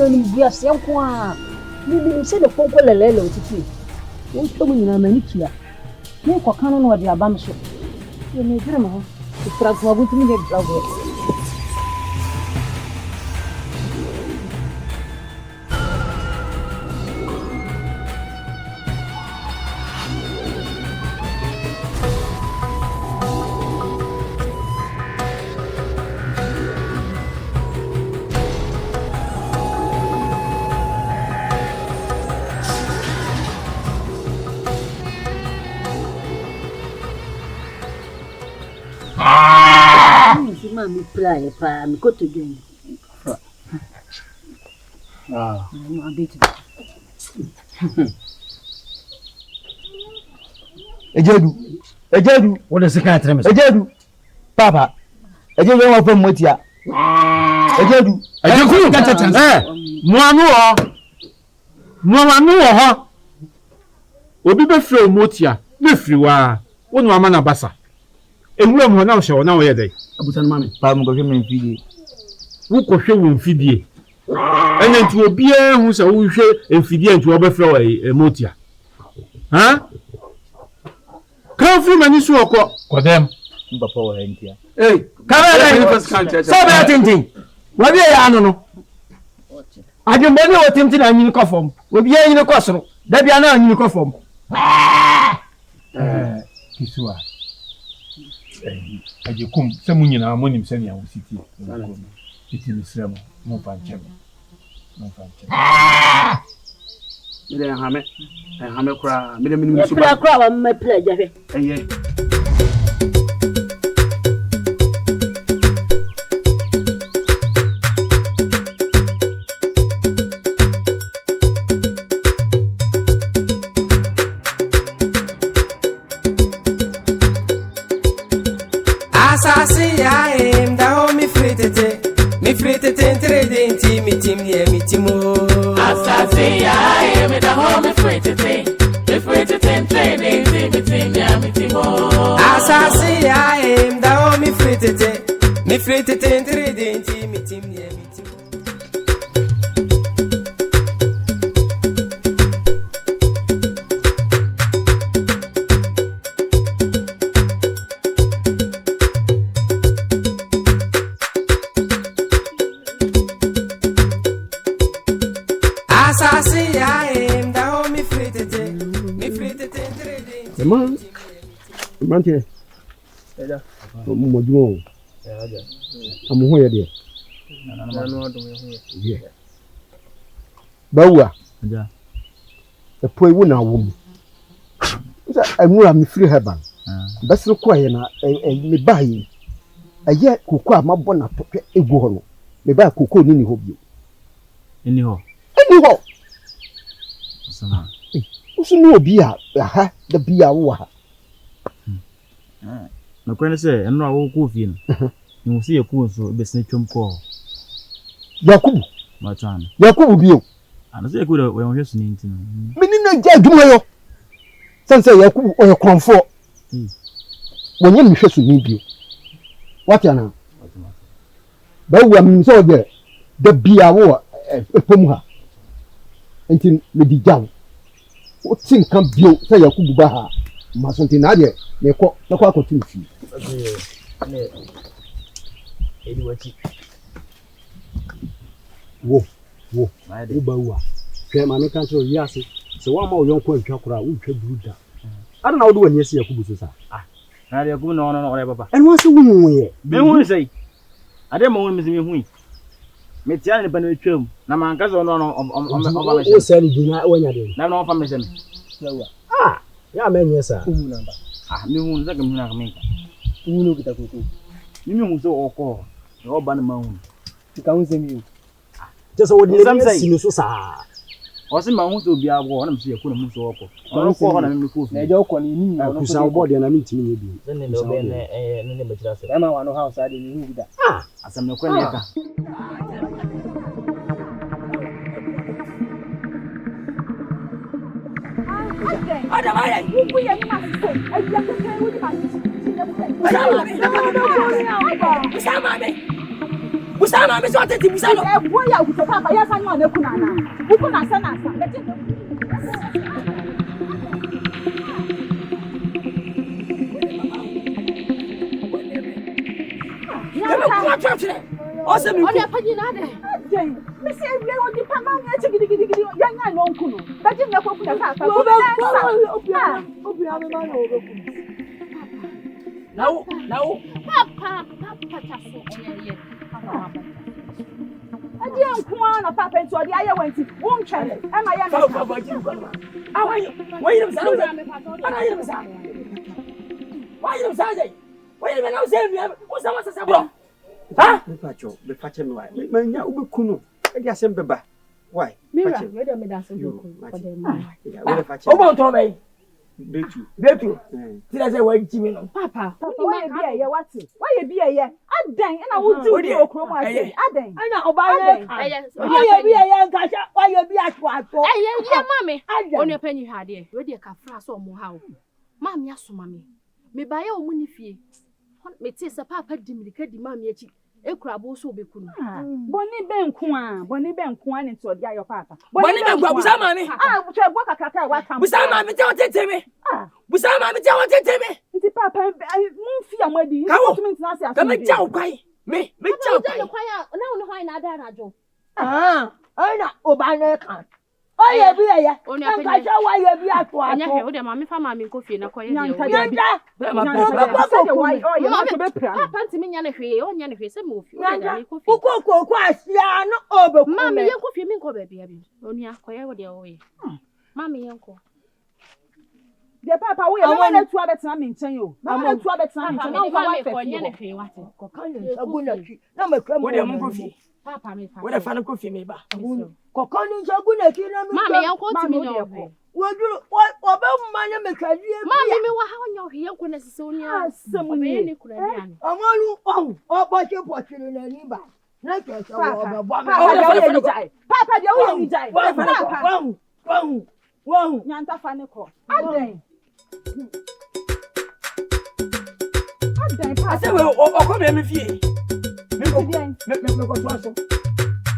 ni bia se nko a ni se de konko lelele otiti o to mu nyina mani tua ni ko kan no de aba me so ye me dire mo ho tra ko agutu mi de blago Mammy play pa me go to game. Ah. I'm beating. Ejedu. What is the kind of time? Ejedu. Papa. Ejedu wa fam motia. Ejedu. Ejedu ka tete. Mo anu wo ho. Obi be fre motia. Be fri wa. Wonu ama na basa. Ewura mo na wo hye wo na wo ye dai. Abusan mami. Pa mo go hwe me mfidie. Wo ko hwe wo mfidie. Ene nti obi hu se wo hwe mfidie nti wo be fre wo motia. Ha? Kan fri mani so okọ. Kodem. Papa wa entia. Hey, kamera. So be tintin. Wa bi ya anu no. Adwembe ni wo tintin na nyini kofom. Obi ya nyini kosoro. Da bia na nyini kofom. Kisua. Ajekum se munyina monim se ne awositi. Iti misrem mo fanchem. Mire hame kura, mire minimum super. Play kura wa me play jafe. Eye. ASAASE YAA, da ho mi fritete trading team me timo. ASAASE YAA, da ho mi fritete trading team me timo. ASAASE YAA, da ho mi fritete trading team me timo. ASAASE YAA, da ho mi fritete trading. Mante. Eja. Mo juo. Eja. Amu ye de. Nanu odum ye. Ye. Bawa. Eja. E poi wo na wo mu. Nsa enwura mi free heaven. Besre ko ye na me bayi. Eye koko a mabọ na tokwe egu ho no. Me ba koko ni ho bio. Ni ho. Sama. Usu no obi a ha da bia wo ha. Na kwene se eno a wo ku fie no. Ni wo se yeku so be se twom ko. Yakubu. Matana. Yakubu bio. Ana se yeku da we hwe so ni nti no. Meni na ja adwuma yo. Sanse Yakubu o ye kronfo. Wonye mi hwe so ni bio. Wati ana. Ba wu am so de da bia wo epom ha. Enti me di jaw. O tin kan bio se Yakubu ba ha. Masonti na de me ko na kwa kotu fi. Ne. Edi wati. Wo ba wa. Hwe ma me kan so yiase. Se wa ma o yon ko ntwa kora wo twa bruda. Ada na wo do wani ase Yakubu so sa. Na de Yakubu no ore papa. En wa se wo mu ye. Me hu sei. Ade ma won me se me hu. Me tia ne ba na twam. Na man ka so no o o se ni dina wanya de. Na no fa me se me. Ya menye sa. Umu namba. Me hu za ka me na ka me ka. Umu no kita koko. Mimi hu so okọ. O ba na ma hu. Tika hu se mi. Just what you say no so sa. O se ma hu so bia bo na me se yakuna mu so okọ. O ko ho na me ko fi. Na je okọ ni ni no kusa obo de na me ntimi ye bi. Ne no be ne me tira se. E ma wa no house ade ni hu da. Asam ne ko ne ka. Ada maya, buku yang ni masuk. Ayah kekek ni masuk. Busama me so ateti busalo. E wo ya ukuto papa ya sanyo na ku na na. Buku na sa na sa. Ya. Ose mi. Ode pa na de. Me se we o di pa ma nya chi gidi ya nya no nku no. Da ji na kwaku na ka ka. Obi ame ma no obo ku. Now. Papa chaso oyeye. Adi anko na papa nti odi aye wanti. Won twele. E ma ya na. Papa ji ko ma. Awayo. Why you say? Ana you say? Why you say? Why you na say me? What's that bro? Ha? Me pacho, be fache me why. Me nya ubekunu. E dia sem beba. Why? Mira, we dey me dance go for the man. We fache. O bon to be. Betu. Ti da say wa ji me no. Papa, why you be here what? Why you be here? Adan na wo di okro mo ase. Adan. Ana oba ye. Why you be here nkacha? Why you be atwato? Yeah, mommy. Only penny had here. We dey ka fra so mo ha o. Mami asoma me. Me ba ye o mu ni fie. Me ti se papa di milika di mami achi. Ekura bo so obekunu. Boni benku a ni to dia yo papa. Boni benku busa mami. Che gbo kakaka wa tam. Busa mami te o tete me. Busa mami te o tete me. Nti papa mu fi amadi. Kawo. Ka me jaw kwai. Me jaw kwai. Na wo hwan na ada na jo. Ana oba na kan. Oye bi ye. Nkacha wa ye bi atwato. Anya he o de mami fa mami kofi na koye de. Nyanta. Papa ntimi nya na hwe, o nya na hwe se mo fi. Ukoko asia no obeku. Mami ye kofi mi nko ba bia bi. Oni akoye wo de o ye. Mami ye nko. De papa wo ye na tu abetena me nchen yo. Na tu abetena me nchen na wo wa fe. Nya na hwe wate. Kokanya aguna ki. Na mekra mo. Wo de mo kofi. Papa me fa. Wo de fa na kofi me ba. Kokanya aguna ki na mi. Mami ye nko ntimi nya o. Woduru oba manya mekadie. Mami me wa ha onya o hye nko na sese onia. Obe ni kura ni ani. Amalu oboche pochiri na ni ba. Na kese oba bo me. Papa de wo ni jai. Wow. Nyanta fa ne ko. Adan. Papa. Ase we okọ me fie. Me ko to aso.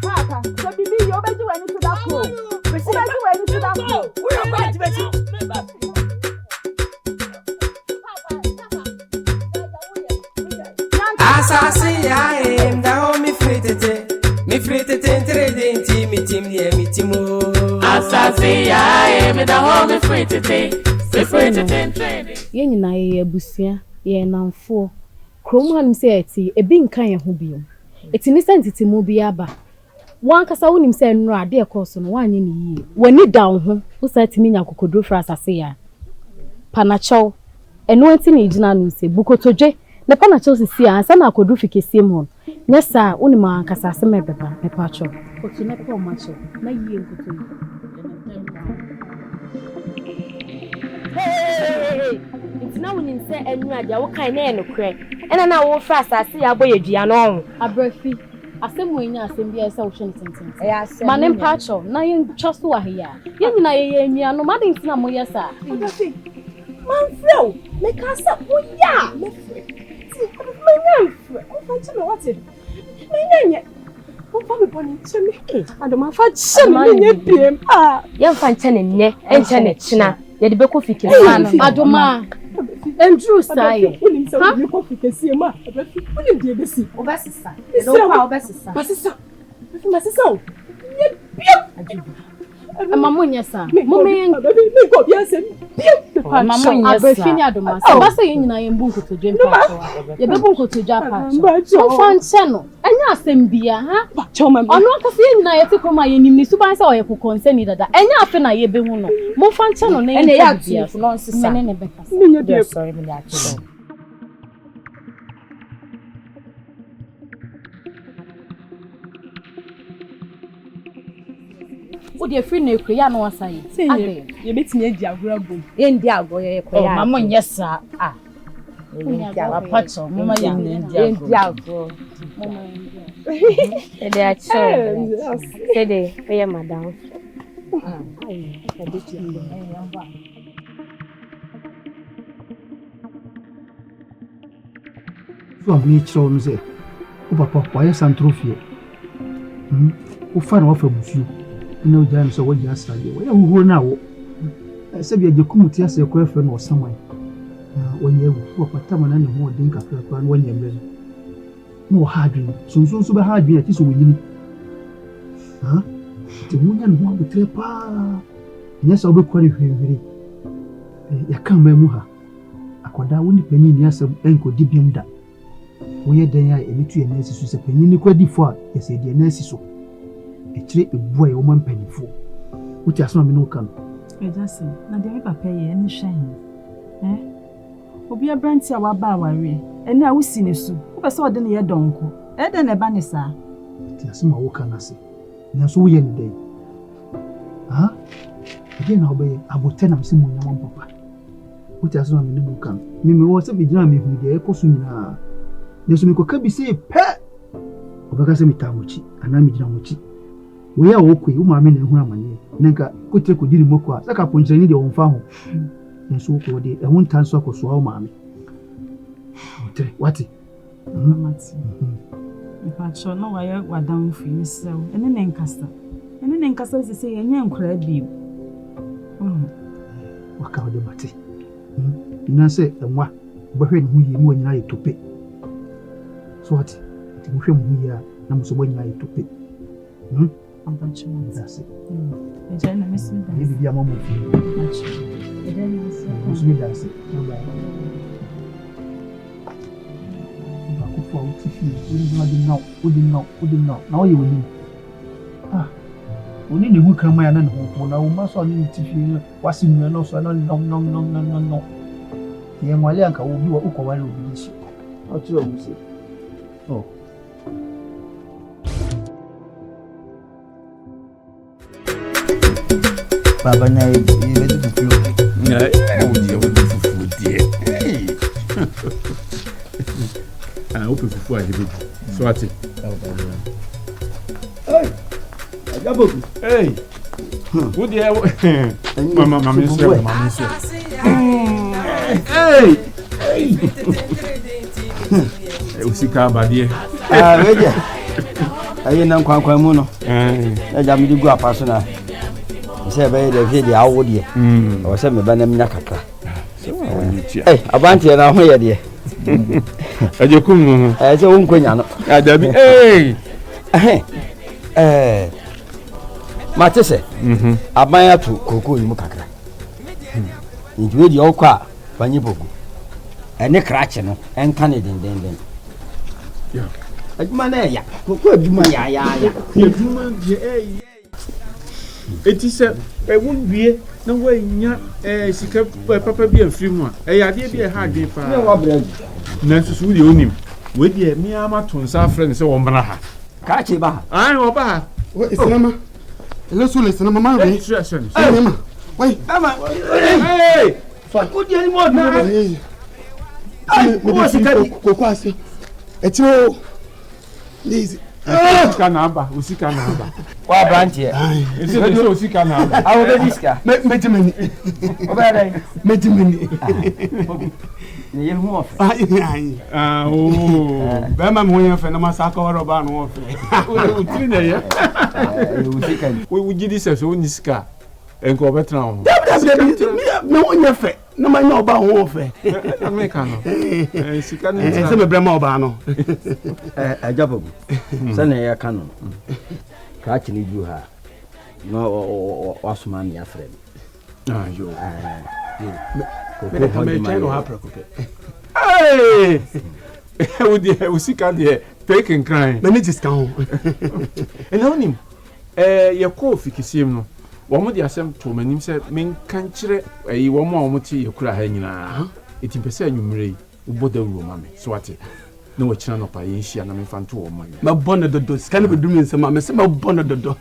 Papa, so bibi yo beji we ni to da ko. Beji we ni to da ko. We are going to beji. ASAASE YAA, mda ho mi fritete. Mi fritete trading team, mi team nie mi timo. ASAASE YAA, mda ho mi fritete. Mi fritete trading. Ye nyina ye abusua, ye namfo. Krom hanum se eti, ebi nkan ye ho bio. Eti ni sentiti mu bi aba. Wan kasa wonim se nnuro ade ekoso no wanye ni yie. Wani down ho, wo sa timi nya kokodro fra ASAASE YAA. Panacho, eno enti ni gina no se bukotoje. Ne panacho sisi ansa na akodru fikesiem ho. Ne sa wonim ankasa se mebeba, me pacho. Kotu ne po macho, na yie nkoto. Hey, it's now when you say enu ade wo kan na enokre. Ena na wo fra ASAASE YAA boye dua no. Abrafi. Asem enya asem bia esa wo hwe sentence. Manem pacho na ye twaso wa ya. Ye nyina ye enua no made ntina mo yesa. Abrafi. Man frau, me ka sa wo ya. Me frau. Me nya frau. Ko fa cheme wate. Me nya. Ko fa me boni cheme. Adoma fa cheme nya biem. Ye fa nchene nne, enche ne china. Ye de be ko fike Adoma. Andrew say. Ha? Me ko fike sie ma. Abrafi. Woni de be si. Obesisa. Do pa obesisa. Basisa. Basisa. Ye biem. Mama nyesa. Mama go bia sem. Mama nyesa. Abrafi Adoma. Basa ye nyina ye mbu nkotodwe mpacho. Ye be bu nkotodwe apacho. Mo fan cheno. Enya asem bia ha. Ono akase ye nyina ye tekoma ye nim ni suban se oye ko concern dada. Enya afe na ye be hu no. Mo fan cheno na ye bia. No nsisa. Me ne be kasa. Me sorry me ya chelo. O de free na ekwe ya no asaye. Ade. Ye betimi adi agora bom. Ye ndi ago ye ko ya. Mama nyesa. Ndi ago pacho. Mama ye ndi ago. Mama ndi. Ede acho. Ede we madam. Ai, ade chi ndo. So me chiro no se. O papa kwa ya santrofie. O fa na wa fa busu. No jam so what just say we who now se bia jekumuti ase ko efe no osaman wonye wu opatama na ne ho den kakra kwa no wonye mbe no hadwin so be hadwin ati so wonyini te munya no ho abutre pa nyesa obe kwari hwehwere ya kamba mu ha akoda woni pani ni asem enko dibiam da woye den ya emetu ya nesi so se pani ni kwadi fo a yese de nesi so echire ebuaye wo mampanifo wuti aso me no kan ejase na de papa ye ni hwan obi abranti a waba aware ene a wusi ne so wo pese ode ne ye donko Ede ne ba ne saa. Ti asema wo kana se. Na so wo ye ne dai. Ha? Ege na obaye abote na mse mu nyama papa. Wo ti asema me ne mu kan. Me wo se be gina me hu de ekoso nyina. Ne so me koka bi se pe. Obaka se mitamuchi, ana me gina muchi. Wo ya wo kwe, wo ma me na hu amane. Nenka kotre ko diri moko a. Saka ponjere ni de wo mfa ho. Nso ko de ehun tanso akoso wo ma me. Otre, wati. Mati. Ipacho no wa ye wadam fu ni sew. Ene ne nkasa. Ene ne nkasa se ye nya nkura bi. Waka ode mate. Na se enwa bahwe ni hu yi mu nyina ye tope. So wati. Ti mu hwe mu yi a na muso bo nyina ye tope. Ampacho mati. That's it. Eje na mesi da. Ni bibi amamu fi. Ampacho. Eje na mesi. Muso mi that's it. For TV, we didn't know. Now you will. We need to come and home. Now, must on TV, what's in your nose? No. The Malianka will be what will be this. What you say? Oh. Baba, now you ready to flow? Oh, dear. I open for you. So what? Hey, hey, good day, Mama, hey, Usika Badia. I ain't quite mono. I jam to go up personal. He said, the video I would hear. Or send me Banam Nakaka. Hey, I want you now here, dear. Ajokum as a unquenya. Hey, Matisse, I buy to Coco Mukaka. Into the old car, Panibogu, and a cratchino, and Canadian then. Yeah, at Manaya, Coco Dumaya. It is a won't be no way, she kept Papa be a free one. A idea be a hard day for Nancy would own him. With the Miama to our friends so on Braha. Catch it, I know Baha. What is the number? Let's listen, Mamma. Wait, hey, for good anymore now. What's the it's all easy. Usika namba. Wa branch here. It's a usika namba. I will be disca. Metimini. Ni mo fe. Oh, Bema mo fe na masaka woro ba no fe. Utri na ya. Usika. We gidi se so nisika. Enko betra ho. Me wonya fe. No ma nya oba ho fe. Na me ka no. Sika ni. Se me brema oba no. Ajabogu. Se na ya ka no. Ka chini ju ha. No wasuma mi afre. Ah yo. Hey! Usika de take and cry. Me just come. And on him. Your coffee kisim no. One de asem to manim say men kan kire e wo mo omuti yekura ha nyina. Eti pese anwumre uboda ru mama. So ate. Na wo kira no pa yenhia na me fanto wo mama. Ma bonne dodo. Scan be dum nsema me se ma bonne dodo.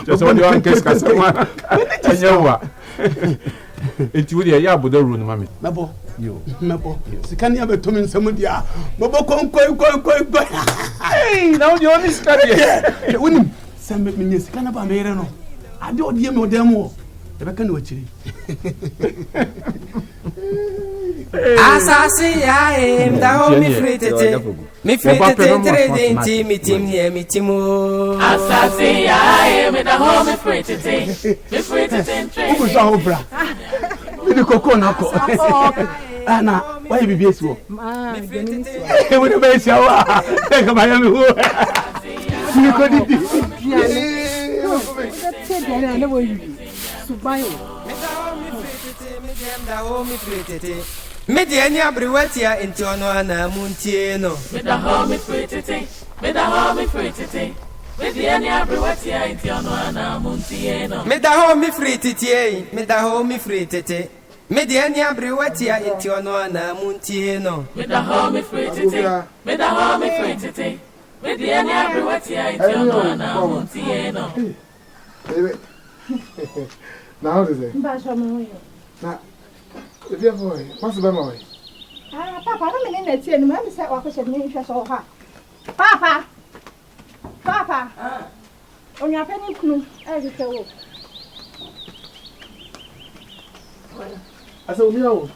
Just one de one case kasama. Anyawa. Eti wo de ya aboda ru no mama. Mabo. Yo. Mabo. Scan ya be to nsema dia. Mabo konkoi. Hey, now you only scan here. Wonim. Sem me nyesi kana ba me yere no. Ade odie me odemo. E be kan no akiri. ASAASE YAA da ho mi fritete. Mi fritete trading team mi team o. ASAASE YAA me da ho mi fritete. Mi fritete trading. Ugo sa obra. Mi de koko na ko. Ana, why be esi wo? E wo de be esi awa. E ka ba ya mi wo. Mi ko di. Me de any abriwatia into ono ana muntieno. Me da ho mi fritete. Me da ho mi fritete. Me de any abriwatia into ono ana muntieno. Me da ho mi fritete. Me da ho mi fritete. Me de any abriwatia into ono ana muntieno. Me da ho mi fritete. Me da ho mi fritete. Media never what ya into no Tieno. Now, is it? Now, if you have a boy, what's the boy? Ah, Papa, I'm in the tea and mammy said, what was your name? Papa, Papa, on your penny crew, as you tell. I said, no.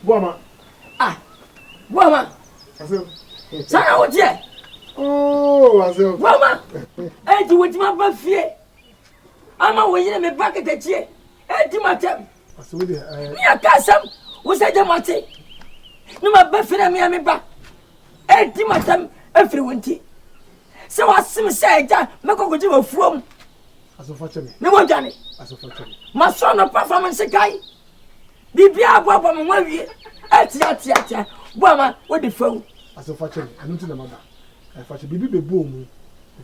Woman. Ah, woman. I said, Sana oje. Oh, I said, woman. Eh, you with my buffy. Ama we me back at the chair. Eh, ti matem. I said, ya kasam. Wo say dem ate. No ma buffy na me ba. Eh, ti matem every winter. Se wasim say ja, mekogoji wo fuom. Aso fache me. Me won jane. Aso fache me. Ma so no performance guy. Bibia ababa mo wawie. Atia. Boama, what the phone? Aso fache me. Anu ti na mama. I fache bibi be boom.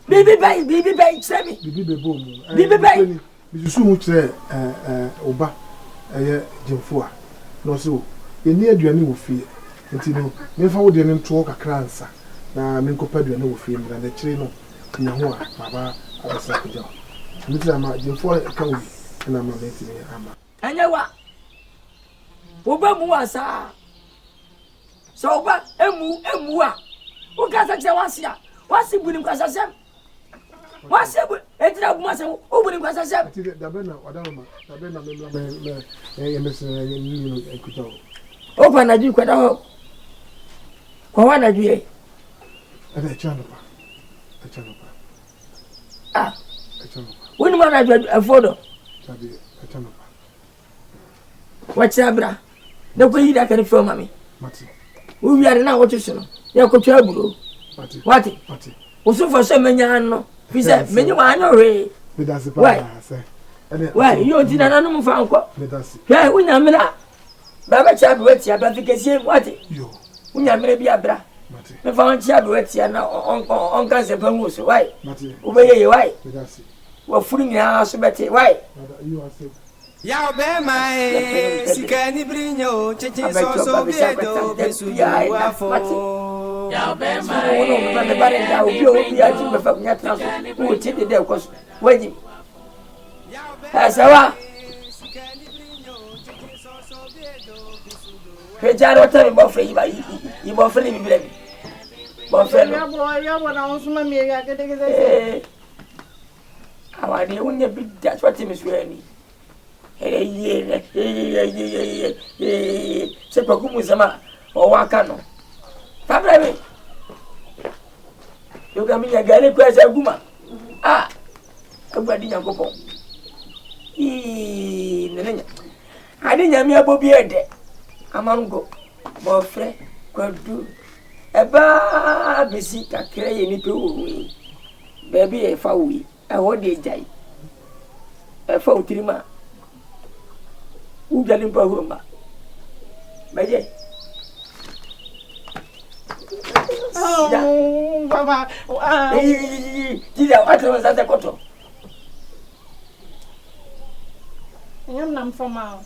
Bibi bay, say me. Bibi be boom. Bibi bay. Mi su mu tre oba jemfo a. No so, ye ni aduane wo fie. Nti no, me fa wo de ne nto kakra ansa. Na me nkopa aduane wo fie na kire no. Nya ho a baba abasa kujao. Mitra ma jemfo ka wo na ma beti me ama. Anyawa. Oba mu asa. So oba emu a. O ka sa che wasi buni kwasa sem. Wasi bu etira bu masem o buni kwasa sem. Ti da bena wadama da bena me yemese ni no ekutao. O pa na ju kwada ho. Kwa wana ju e. Ada chano pa. Ah. Woni ma na ju afodo. Tabi chano pa. Wacha bra. Na ko yida kan fo mami. Mati. Wo wiare na wo tuso no. Ya ko twa buro. Mati. Osu fo se menya no. Fisa menyu wa anyo re. Me da se pa se. Why you did na no mu fa nko. Me da se. Ya unya mira. Baba cha bi wati ya ba fikesi wati. Yo. Unya mira bi abra. Mati. Me fa nchi abi wati ya na on kan se pangu so why. Mati. Ubeye why. Me da se. Wa furu nya so beti why. You are safe. Ya be mai sikani brinyo cheche so biedo besu ya wafo. Ya be mai no me bare da obi obi ya ti me fa nya tra so. Wo ti de ko so. Waji. Sawa. Pejaro ta mi bo fe yi bo fe ni bibire mi. Bo fe no. Ya bo na usuma mi ya gede. Awani unya bi da so ti mi so ani. C'est pas comme ça, on va canon. Pas vrai. Yo kami ya gale kwa za guma. Ah. Agba di nyankopon. Nenenya. Ade nyame abobi ede. Amango. Bo frɛ kwadu. Eba besi kakra ye ni pe owi. Baby e fa wi. E ho de jai. E fa utirima. Ujalim pa huma. Baje. Oh, Baba. Tidak ada satu kotor. Nyam nam fama.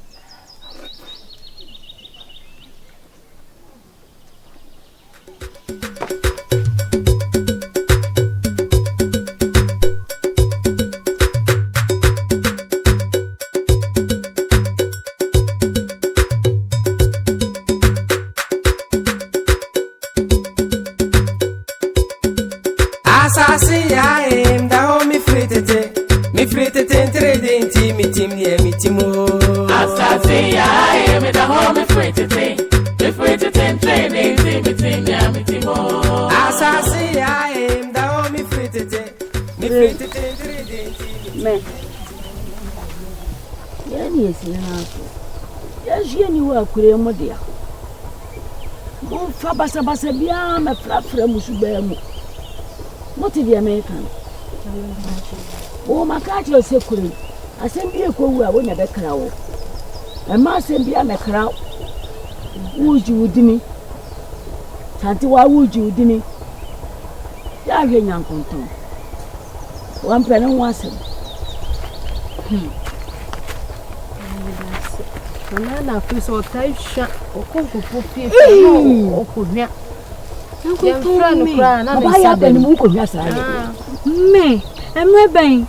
ASAASE YAA da ho mi fritete trading team yeah mi timo. ASAASE YAA da ho mi fritete trading team yeah mi timo. ASAASE YAA da ho mi fritete trading team. Me. Yani esina hapo. Ya ni wa kure mo dia. Mo fa basa bia me frafra musuba mu. Moti di American. O makati o sekure. Asembi e ko wu a wonya be kra wo. E ma asembi a me kra. Wuji udini. Tanti wa wuji udini. Ya hwe nyankonton. Wa mpene ho asem. Mama na fiso taisha okonko popi o ko nya. Yem friend kra na na ya ba ni mu ko hwa sa ya. Me, emre ben.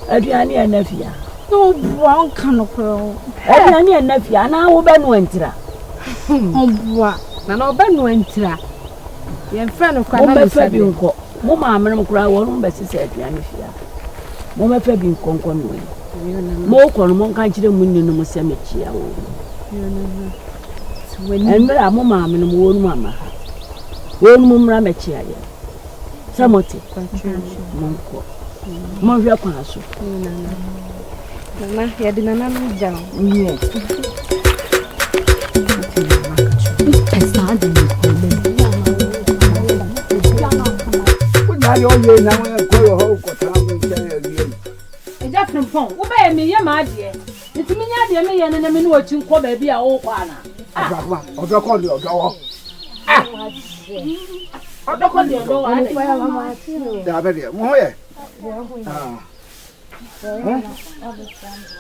Aduane anafia. No bua nka no kra. Aduane anafia na wo ba no antira. Obua. Na no ba no antira. Yem friend kra na me fa bi nko. Mo ma amem kra wo no be sese aduane fia. Mo me fa bi nko nko no. Mo ko no mo nka kire mu nnu mo se mechia wo. Emra mo ma amem wo no mama. Wo no mo mra mechia ya. Samote. Monko. Mon via kwa so. Nana, ya di nana no jam. Yes. Esa de ni ko na yo ye na ko yo ho ko tra mo nche ye. Eja frimpon, wo ba ye me ye ma ade. Ntimi nya ade me ye na me no achi nko ba bia wo kwa na. Ah, odo ko ni odo wo. Ah. Odo ko ni odo wa ade. Da be de mo ye. Ah.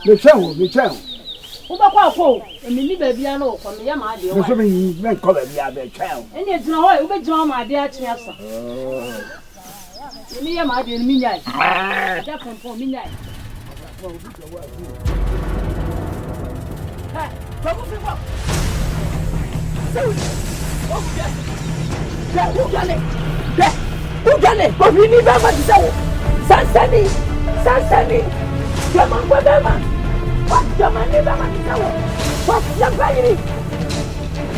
Me chao. Wo ba kwa ko, emi ni ba bia na wo kwa me ye ma ade wa. Me so me ko ba bia be chao. Eni ejina ho, wo be jina ma ade a chi asa. Emi ye ma ade ni mi nyai. Eja frimpon mi nyai. Hey, go frimpon. Ugale, ni bama disawo. Sansani. Jaman kwa bama. What jaman ni bama disawo. What jaman?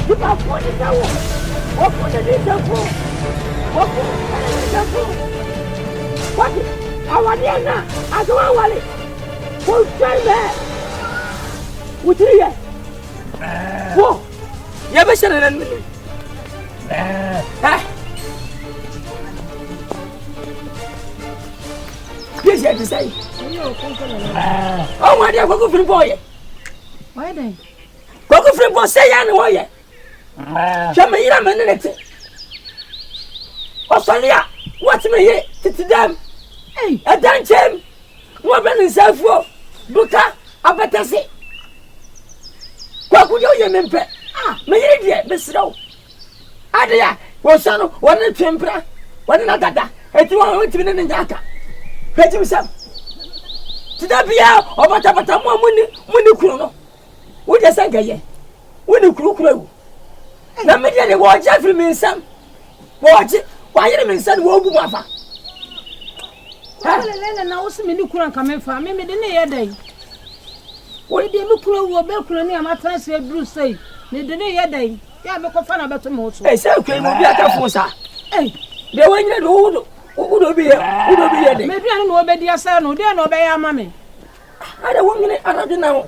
Dipa kwa disawo. Opo na disawo. What? Awadiana, agwa wale. Wo tsheme. Utiriye. Wo. Ya bashara nan mini. Yes, I say. Oh, my dear, go for boy. Why then? Go for boy, say, and why? Come here a minute. Australia, what's me to them? Hey, a dance him. What been in self for? Buka, I better say. What would you remember? Ah, my idiot, Miss Rowe. Adia, was son, one temper, one another, and 2 hours in the Yaka. Pet himself. To that be out of what about someone when you could. What just say, when you could. Now, maybe they watch every mean some. Watch it. Why you mean son won't go over? Helena now see me couldn't come in for me the near day. What did you will be near my translate Bruce say? The near day. Yeah, make a fun about the most. I say, okay, we'll be at a fossa. Hey, they went to who be here. Maybe I know about your son, or dear, no, by your mammy. I don't want it, I don't know.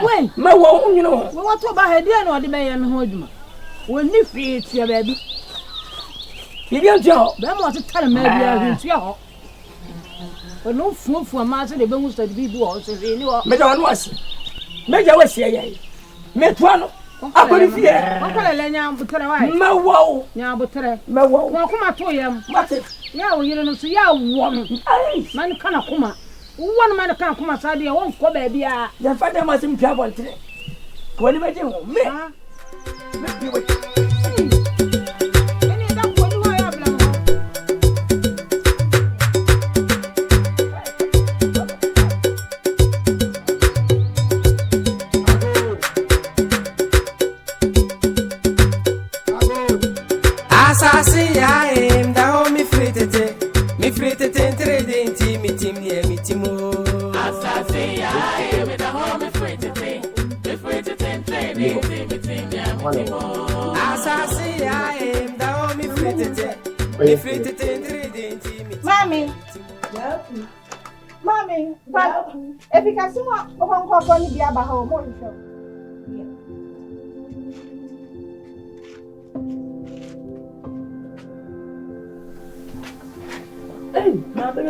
When my won't, you know, what about her dear, no, the man who when you feel it, your baby. If you're Joe, then what to tell me, maybe your but no fool for a master, the bones that we do also. Madame was. Major was here. Metuano. I could fear. Uncle Lenya, but my woe. Now, but my woe. Come up to him. What's it? Yeah, you don't see your woman. Man can't come. One man can't come outside. I won't go, baby. Your father must in trouble today. What do you do? ASAASE YAA, da ho mi fritete trading team, me team near me timo. ASAASE YAA, da ho mi fritete trading team, me team near me timo. ASAASE YAA, da ho mi fritete trading team. Mommy, but if you can see what Hong Kong be about how much show. Hey, my baby,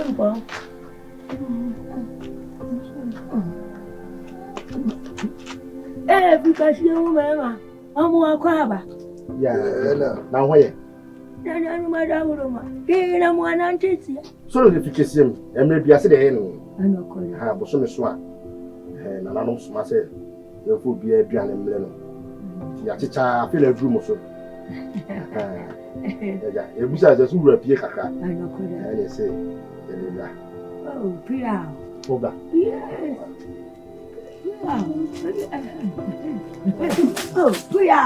eh, because you remember, I'm more crabber. Yeah, now where? So the fiction, and maybe I said, I know, but so much one. And I know myself, there will be a piano. Yachicha, I feel a room or so. Ebusa je su wura pie kakra. Ano ko da. Ele say, ele bra. Oh, pia. Oga. Yes. Oh, pia.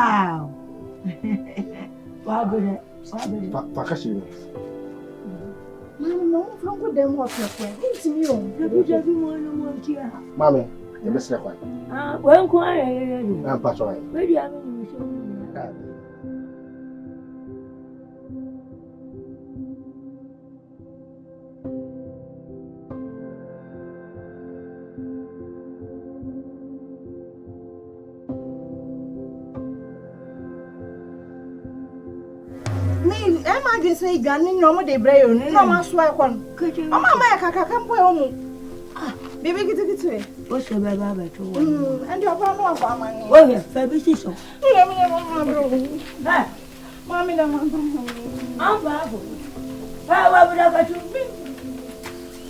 Wabere. Pakashino. No, from good them what you it's me on. You mo kia. Mame, e mesre kwa. Wen kwa ya. Na pacho ai. Maybe I mean you. Imagine say gani no de breyo no ma so e kon o ma ma kaka kampo e omu baby gitu o se baba ba to wo and your phone no for mani o he fa bi si so me mama bro ha mami da mama ba bo ba wa bra ba tu bi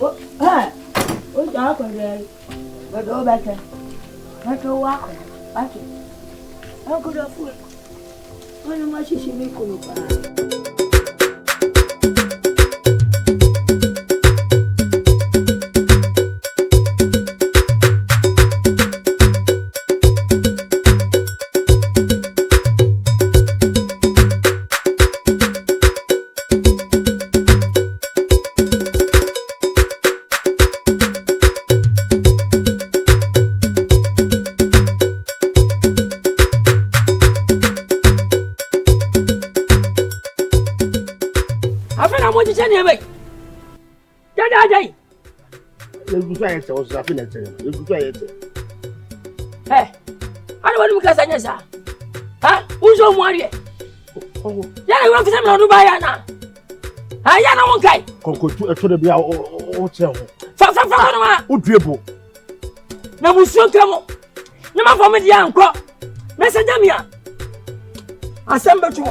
o ha o ja ko re ba do ba ta ba to wa ko ba ti an ko da fu wani ma shi mi ko ba Konkotu etode bia o che ho. Fa no ma. O duebo. Na busuo kamo. Na ma fo me dia anko. Messenger me a. Asamba tu.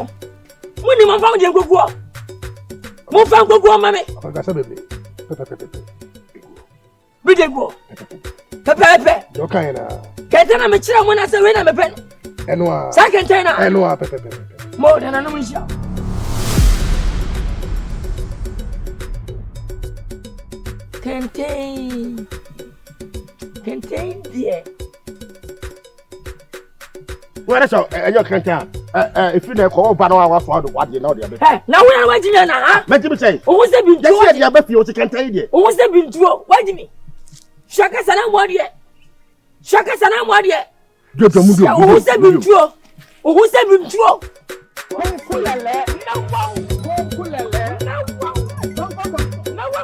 Muni ma fo me dia gogo. Mo fa gogo ma me. Agasa bebe. Bidego. Pepe. Do kan na. Kete na me kira mo na se we na me pen. Enwa. Sa kente na. Enwa pepe. Mo na no nsia. Kente die. Where so enyo kente if you na ko ba na wa so do wade na o de be. Na we na waji na ha. Meti me say. O se bi ntuo. Yes, ya be fi o ti kente die. O se bi ntuo. Waji mi. Shaka sana mo de. Shaka sana mo de. Jojo mu do. O se bi ntuo. O se bi ntuo. O kulele. Na wa. O kulele. Na wa. Na wa.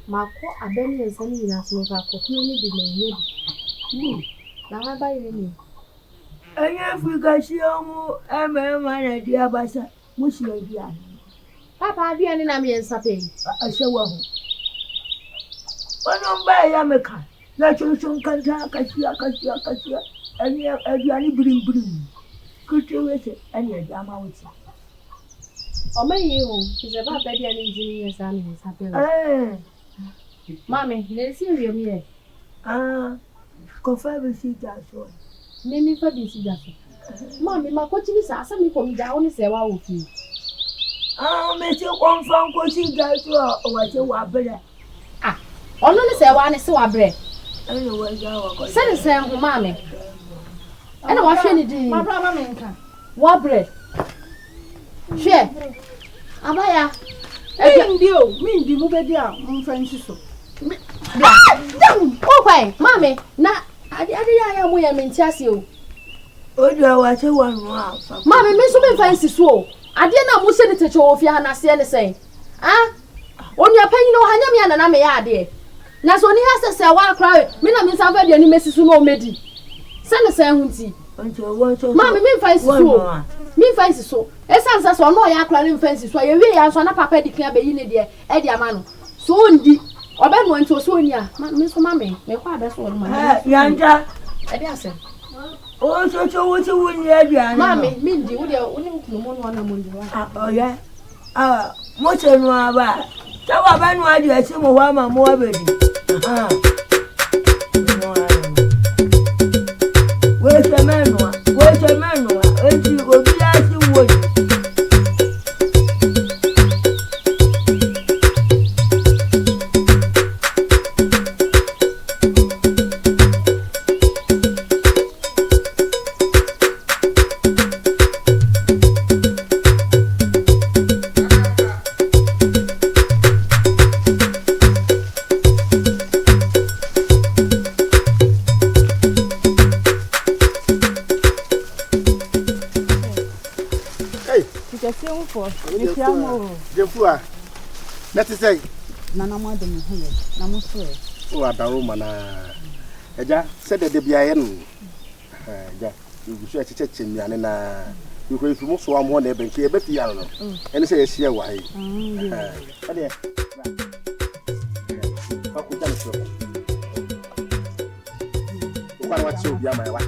Mako abeni ensani ina smoka ko kuma ni bi menye bi. Na ha ba yire ni. Anya Africa shi omu ma na di abasa. Mushi ya dia. Papa dia ni na me ensape. Ashewa ho. Ono mba ya meka. Na chonchon kanta akashia. Ani birim. Kutewe ani ya jama wuti. Oma yi ho, kize ba ba dia ni jini yesa ni ensape. Mami, nesi riyo mi Kofa bi si jaso. Mimi fa bi si jaso. Mami, makochi ni sa mi ko mi da oni se wa ofi. Me se konfa ko si jaso o wa se wa bere. Ono ni se wa ni se wa bere. Ene wa ja wa ko. Se ni se hu mami. Ene wa hwe ni din. Ma bra ma me nka. Wa bere. Hwe. Abaya. Mindi mu be dia mo fancy so. Okay, mami, na ade ya mo ya mentiase o. Odu awa che wanu a. Mami, me so me fancy so. Ade na mo se ne teche wo fia na se ne sen. Ah? Onua panyi no hanya me anana me ya ade. Na so ni ha se wa cry, me na me san fa de ni mesisu no medi. Se ne sen hunti. Mami, me fancy so. Me fancy so. Esansa so no ya cry me fancy so. Ye wi ya so na papa di kan be yi ne de e de ama no. So ndi obe no nti so oni a. Me so mami, me kwa be so no ma. Yanja. E de ase. O so wo ti wo ni aduane. Mami, me ndi wo de wo ni kunu mo no na mo ndi wa. Oya. Mo che no aba. Ta wa ba no adu ase mo wa ma mo abedi. We che menwa. Enti obi asi wo. Jefua. Let us say. Nana mo de me hoye. Na mo so e. O adaro mana. Eja said the bia no. Ja, you should cheche miane na. You go if you so am one e ben ke e be fia no. Ene say e share wa yi. Ade. Ba ku tan so. O kwa wa chi bia mai wa.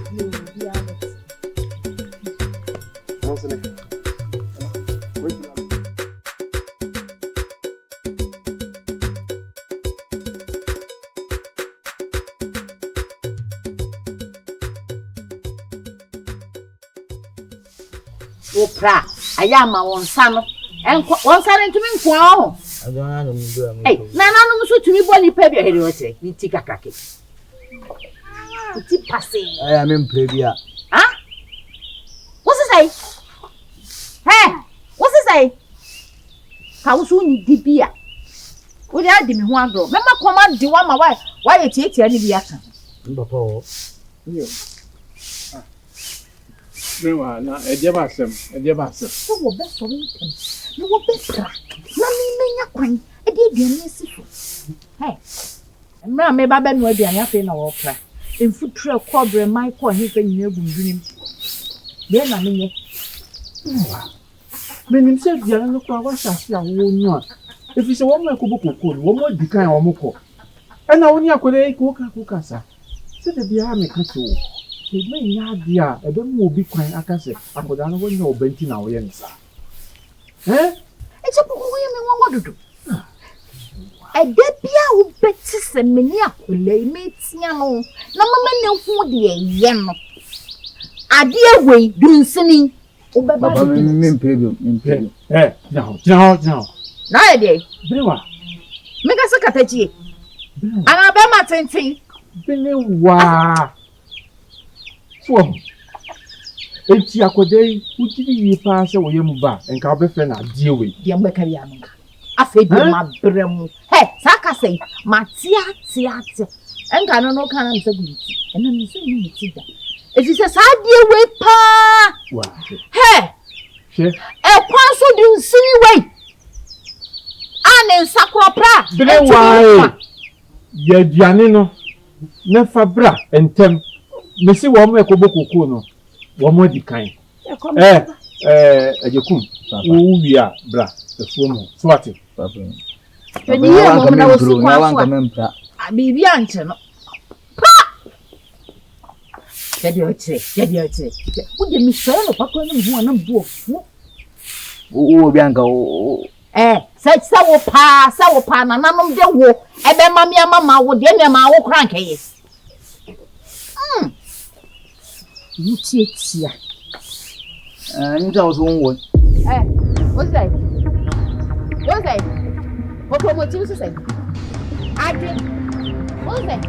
Mo se ne. Opra ayama wonsa no wonsa ne ntumi nkoa ho nana no so tumi bɔ nipa bi aheri wote ni ti kakake ti passe aya me mpre bia what's say ka wo so ni di bia wo dia di me ho agro mema koma di wa ma wa ye tietia ni bia ka papa o Mewa na edeba asem. So wo be so ntem. No wo be tra. Na mi menya kwan. E de aduane si so. Mra me ba be no aduane afi na wo pra. Emfutre kobre mai ko he ka nyina gundunim. Be na menye. Menim se aduane no kwa wa sase a wo nyu a. Efi se wo mo ekobokoko no wo mo dikan wo mo ko. E na wo ni akode ko ka sa. Se de bia me ka to. Me nya dia e be mo obi kwan akase akoda no wonya obanti na wo ye nsa e che poko wo ye me won wododo e de bia wo beti se me ni akola me tia no na mama ne hu de ye no ade awei dunsini wo be ba me mprebio now na e de brewa me ka sakatachi ana be ma tenten brewa so enti akode utiri yi pa se wo yemu ba enka obefe na die we die mbe ka ya nka afa bi ma bremu saka sei ma tia enka no kana mse guditi ena mi so ni ti da efi se sa die we pa wa she e kwa so di nsini we ane sakropra brewa ye duane no na fabra entem Mesi wo mo ekobokoko no wo mo dikan ajekum wo wia bra efuo mo swati eni ye mo na wo su kwa bibi anche no jadi oche wo de mi so no papa no hu na mbu ofu wo bi anka sa wo pa na nanom de wo ebe mama wo de ne ma wo kranka ye Uchiechia. Nja was one word. What's that? What what you say? I did. What's that?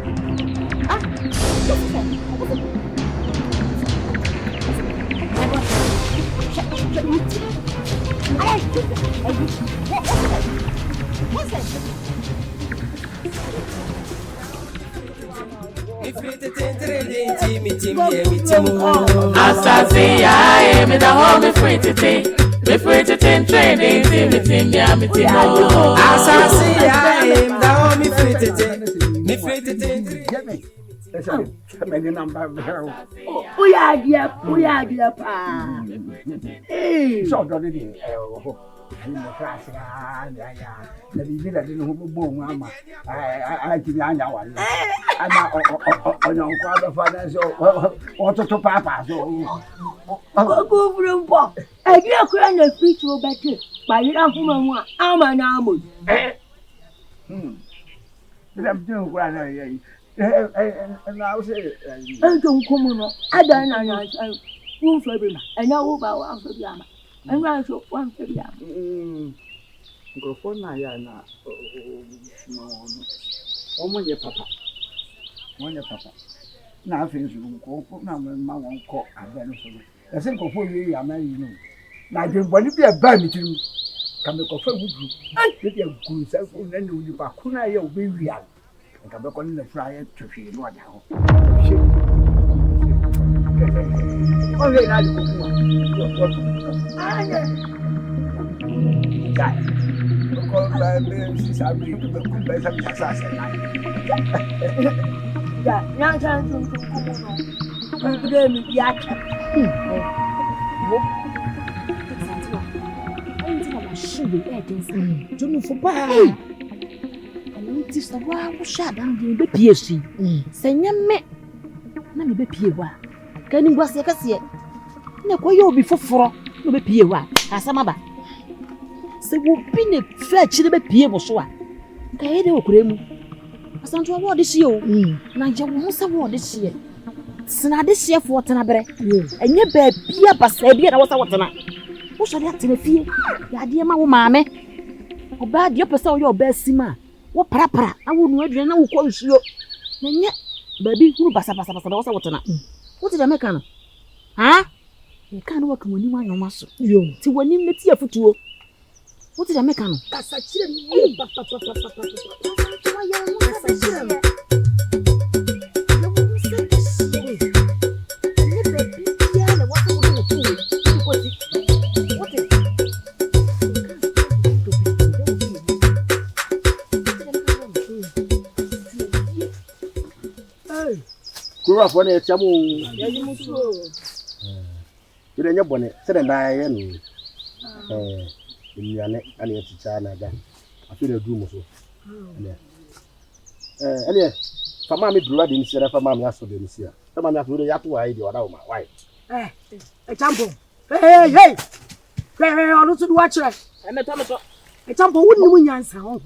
ASAASE YAA, me da home me free today. Me free to ten trading, team, yeah, me team. ASAASE YAA, me da home me free today. Me free to ten. Uya dia pa. So do ni ni mo class ya na bibi da ni ho bo ama a ti anya wa ni ama onyo kwa do fa na so o to papa so Go mpo. Egi akura na free to beke. Ba yira huma mu ama na amo. Bila mtu kwa na ye na o se Enjo nkomo no ada na nya wo fa bi ma. Enya wo ba wa fa bi ama. Enwa so wa fa bi ama. Microphone na ya na no omo ye papa. Wonye papa. Na afin su nko na ma won ko abe no so. Ese nko fo wi ya ma yi no. Na de boni bi e ba mi tirim. Ka me ko fa wudu. De bi gu sa fo na ni pa ku na ye obi wi ya. Ka be ko ni na fra ye twehwe no ada ho. O le na ko ku wa. Anya. Guys. Ko ba me si sa bi ku be ku ba sa mi sa sa na. Ya, nyanja ntuntu kumu no. Ngide mi biacha. Wo. Santiwa. Ayi ti na shibe against. Jono fo pa. Ayi ti so wa wo sha dan de be pie shi. Senya me. Na me be pie wa. Ka ni gwase kase. Na ko yo bi foforo, no be pie wa. Asama ba. Se wo bi ne fa chi be pie bo so a. Ka ye de okure mu. Asanto wo de hie o na je wo se wo de hie sina de hie fo tena bere enye ba bia basa bia na wo sa wo tena wo so de atena fie ya de ma wo maame oba de pesa wo yo ba sima wo parapara na wo nu aduane na wo ko nsuo na nye ba bi huru basa wo sa wo tena wo ti da meka no ha e ka no wa ka woni ma nyoma so yo ti woni meti afutuo wo ti da meka no kasa kire ni pa Kura for na chamu. Ya yi muso. Ire nya bone, se na ye no. Nnuane ana eticha na ga. Afi na du muso. Ele fama mi brother de nsia fama mi aso de nsia. Fama mi afi ya to wa ide oda wo ma. Why? Champo. Hey. Onu tu wa kire. Meto. Champo wonni mu nyansa ho.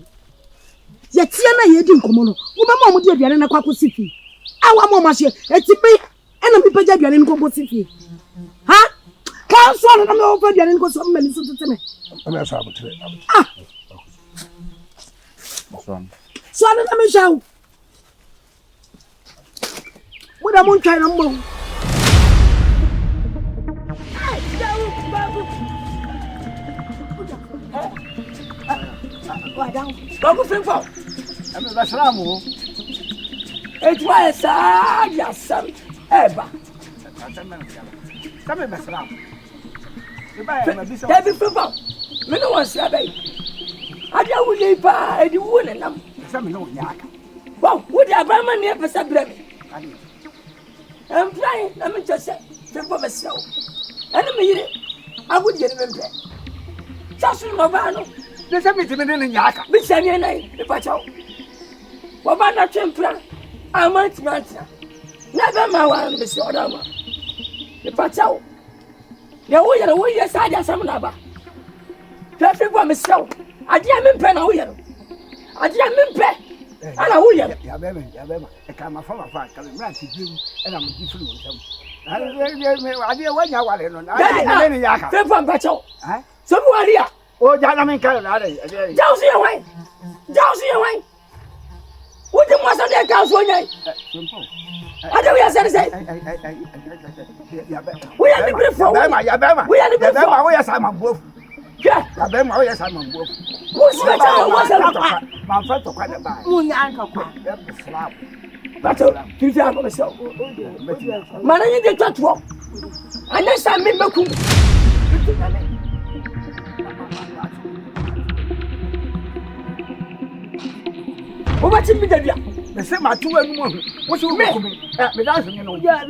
Ye tie na ye di nkomo no. Wo mama mo de aduane na kwa kosifi. Awa mo ma hye etipe ena mi pagya aduane nko kosifi. Ha? Ka so na me wo aduane nko so me ni so tete me. Ama so abutre. So na me shawo. Wo da mo ntwan na mbo. Babu finfo. Ame basalamu. Etwa esa ya sam eba. Kame basalamu. Eba ya mabisa. David finfo. Me no wan sia bai. Adia wo le pa edi wo ne nam. Same no nyaka. Wow, wo di abama ne pesa brem. Employ na me just finfo mesra. Ene me yire. Agu di ne mempe. Sasu no ba no. De se mitime ne nyaka. Bi se ne nai, e pa chao. Wo ba na twempra. Amant. Na ba ma wa be se oda ma. E pa chao. Ya wo yere sa ja sam na ba. Traffic wa me sew. Ade a mempe na wo yere. Ade a mempe. Ana wo yere. Ya be ma. E ka ma fa ka me mra ti biu e na mo di firi wo sam. Ade wa nya wale no. Ade ne nyaka. Fe pa mpa chao. So mo ari a. O ja na men ka na ade. Jausi ye wan. Wo di mo sa de ka so nyai. Simple. Ade we say say. Ya be. We are the brave for. Ya be ma. We are the brave for. We are sa ma bofu. Yeah, I bet my yes, I'm on board. Who's the my friend to quite a buy. Moon Uncle. Slap. That's all. You have myself. Man, I need to touch one. And next time, me back. What's in the the same at 2 and 1. What's your name? Me dancing, you know. Yeah,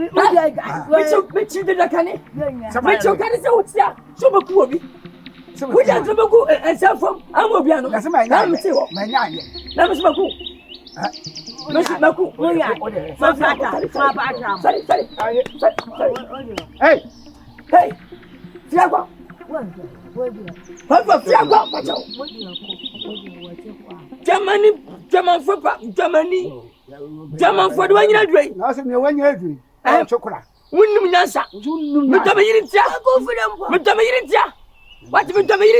which you did a canny? Which you can say what's that? So much will be. We just go and sell from Amobiano. That's my name. My name. That was Maku. Hey, hey, Fiagua. Germany, German for Germany, German for the 1 year drink. Last me 1 year drink. I am chocolate. Wouldn't answer. Mr. Go for them. Mr. What if you tell me?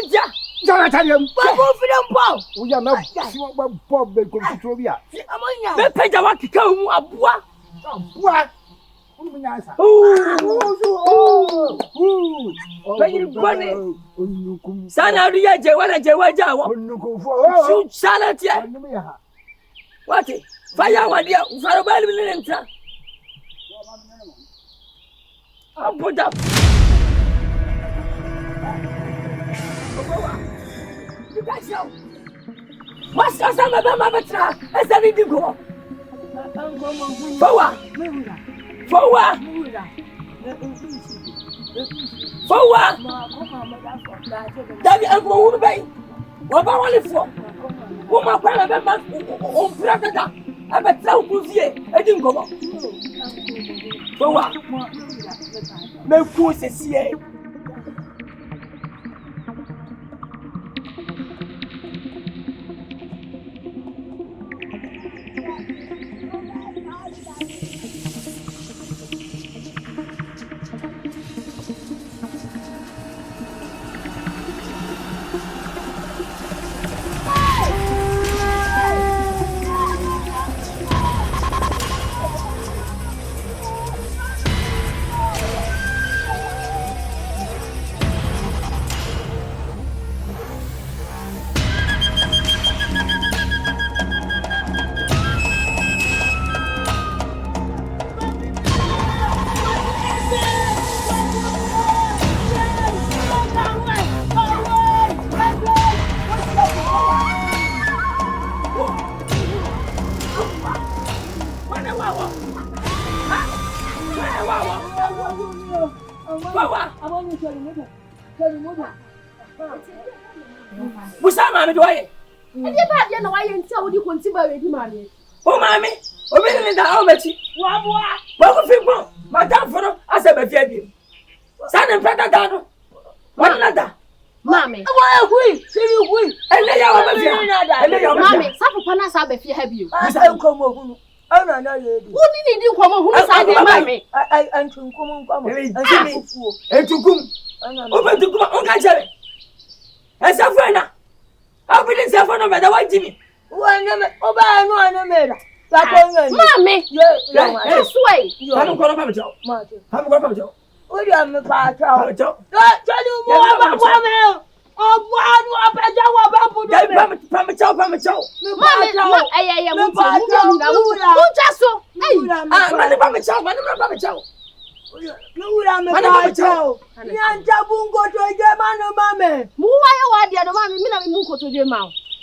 Don't tell him. Go for them, Paul. We are not Bob. They go to Trovia. The page want to come up. What? Sana ria jewana jewaja shoot salad ya what fire wadia ufaro bali bile nta put up you guys know what's sama baba betra esa ni digo Forward! Daddy, I'm going to be. What about only for? Who my brother, on Fragata? I'm a South Bouvier. I didn't go up. Forward! No course is here. Busama me doye. E dey bad ye na why enti a wo di konti ba we di mame. O mame, o be ni da o mechi. Wa boa. Wa ko fi gbon. Madam foro ase be fia bi. Sa ne prada da no. Wa na da. Mame. Wa hui, se bi hui. Ele ya wa be fia. Ele ya mame, sa papa na sa be fia ha bi o. Sa ko mo hunu. Ana na ye di. Wo ni di nkomo hunu sa de mame. Ai antu nkomo nkomo. Antu fufuo. Entukum. O be tukum on ka chere. Esa fena. I believe so for no matter what Jimmy. One name over no matter. Mommy, yeah, sway. I'm going to have a job. I'm going to have a job. Oh, you have a part. Tell you more about woman. Oh, what I'm a job.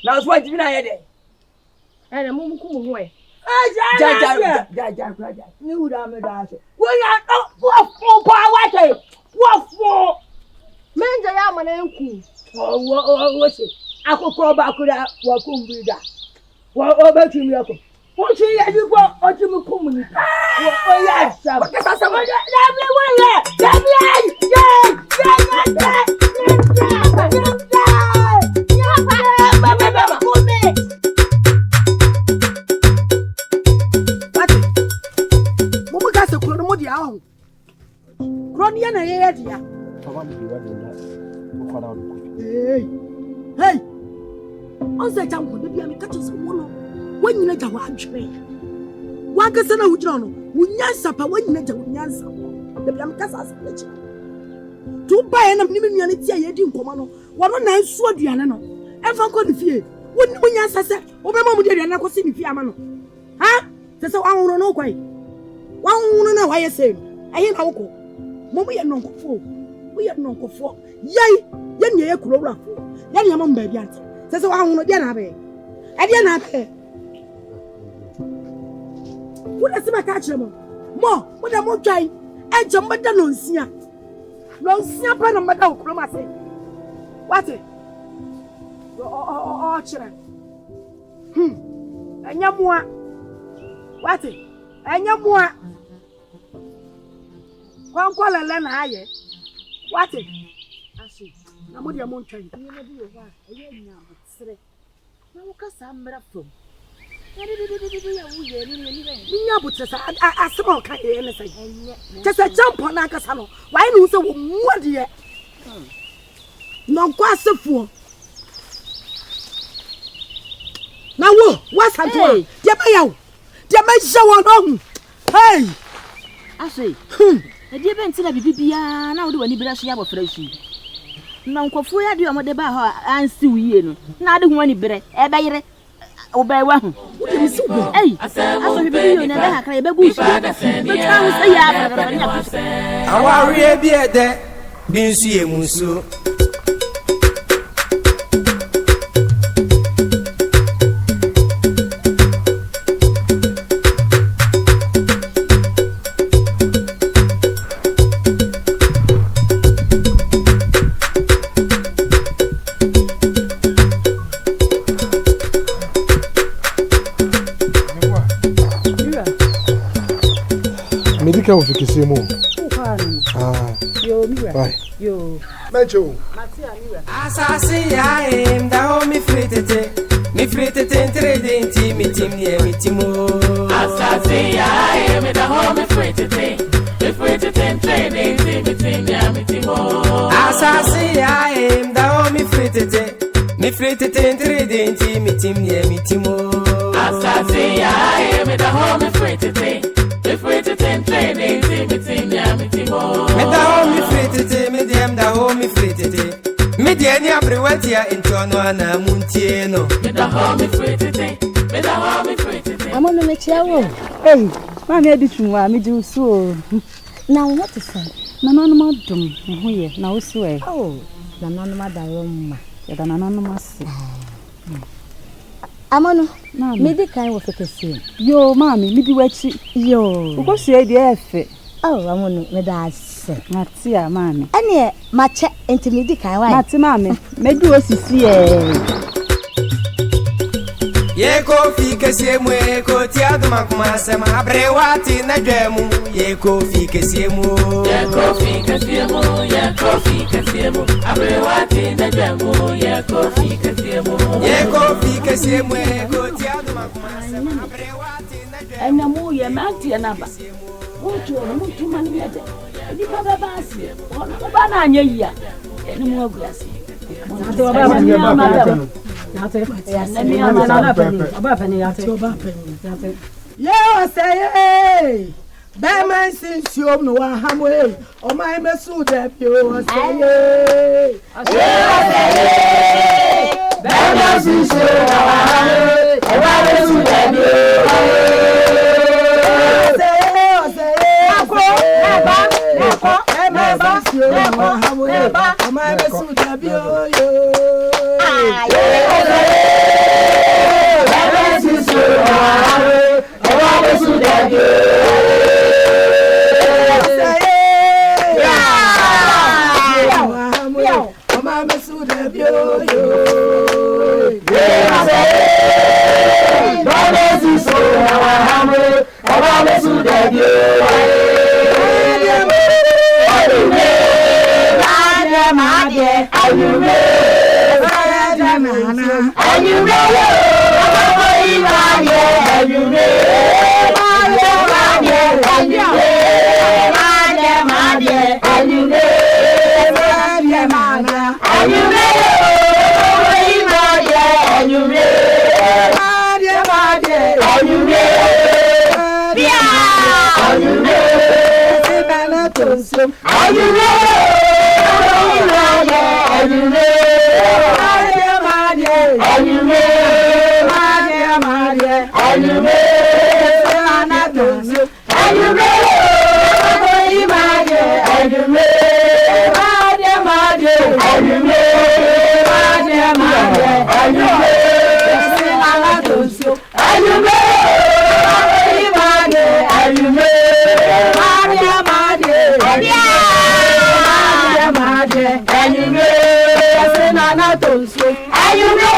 Now, what did I do? And a moment, come away. New Ramadan. We are not what for? Men, I am an uncle. Oh, what's it? I could call back to that. What could be that? What about you? What you have you got? What you come? Oh, yes, sir. Hey, on the jump, the Biami catches one when you let a watch me. One person who don't know, when you let a Yansa, the Biamcas. To buy an immunity, I didn't come on. Wano na nsuo aduane no. Emfa kɔ ne fie. Wonni munya sase. Obema mu de aduane kɔ si ne fie ama no. Ha? Sese wanwono no kwai. Wanwono na waye sei. Ayi na wokɔ. Momu ye nonkofo. Wo ye nonkofo. Yai, ye ne ye kurowura. Ya ne yamam ba bi ante. Sese wanwono de na be. Ade na be. Wo na sima ka kire mo. Mo, wo da mo twai. Eje mbada no nsia. No nsia pa na mbada okuro ma sei. What? Oh, children. Anyamua. What? Anyamua. One call a lena aye. What? Ashi. Namudi a moon train. You never do a year now, but say, now, because I'm better from. I small can't hear anything. Just a jump on Nakasano. Why no so what dear? Non quasi fu. Now what's happening? Dear my show on. Hey, I say, a dear Ben said, Bibia, now do any brush yab of fresh. Non cofuya do a mother by her and see you. Now do any bread, a bayer. Obey one. Hey, I said, you never have a bush. I worry be at that. Been see a musu. Medical fikisimo. Yo, Mira. Yo. Mencho. ASAASE YAA, da ho mi fritete. Mi fritete trading me team near me timo. ASAASE YAA, da ho mi fritete. Mi fritete trading me team near me timo. ASAASE YAA, da ho mi fritete. Mi fritete trading me team near me timo. ASAASE YAA, da ho mi fritete. Me fritete trading me team near me timo. Me da ho mi fritete, me dem da ho mi fritete. Me de ni abrewatia intono ana muntieno. Me da ho mi fritete. Me da ho mi fritete. I'm on the chair. Hey, my lady Chuma, me do so. Now what to say? Nanonoma dum, here, now swear. Oh, Nanonoma da Roma, the anonymous. Amano, me the kind of a scene. Yo, mammy, me do what yo. What's the idea? Oh, I'm on with us. Not see, mammy. And yet, my check into me the kind of not mammy. Me do as you see. Ye kofi kesiemu ko tiado makuma sema abrewati na dwemu ye kofi kesiemu ye kofi kesiemu ye kofi kesiemu abrewati na dwemu ye kofi kesiemu ye kofi kesiemu ko tiado makuma sema abrewati na dwemu enamu ye mati anaba mutu mani yade di baba basi ono bana anyia eni mu agurasi yeah, say, Batman since you know Hamway, or my Messu that you say, Batman since you know Are you ready? Anyume, Madia, Anyume, Anatosu, Anyume, Madia, Anyume, Madia, Anyume, Madia, Anyume, Anatosu, Anyume, Madia, Anyume, Madia, Anyume, Anatosu, Anyume,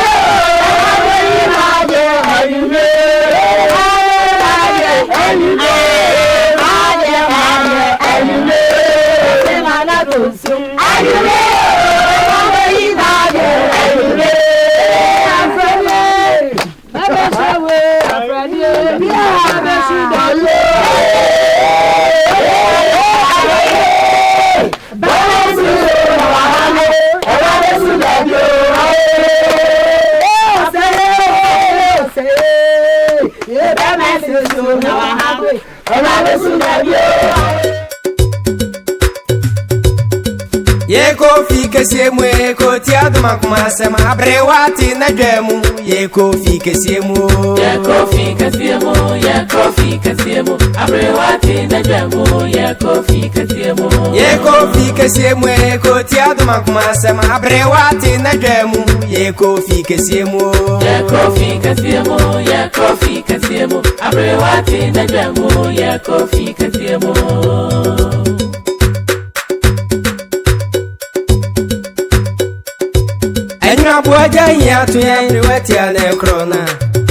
Ye kofi kese mu ye ko ti aduma kuma sema abrewati na dwemu ye kofi kese mu ye kofi kese mu ye kofi kese mu abrewati na dwemu ye kofi kese mu ye kofi kese mu ye ko ti aduma kuma sema abrewati na dwemu ye kofi kese mu ye kofi kese mu ye kofi kese mu abrewati na dwemu ye kofi kese mu Enwa boja ya to ya riwati ana krona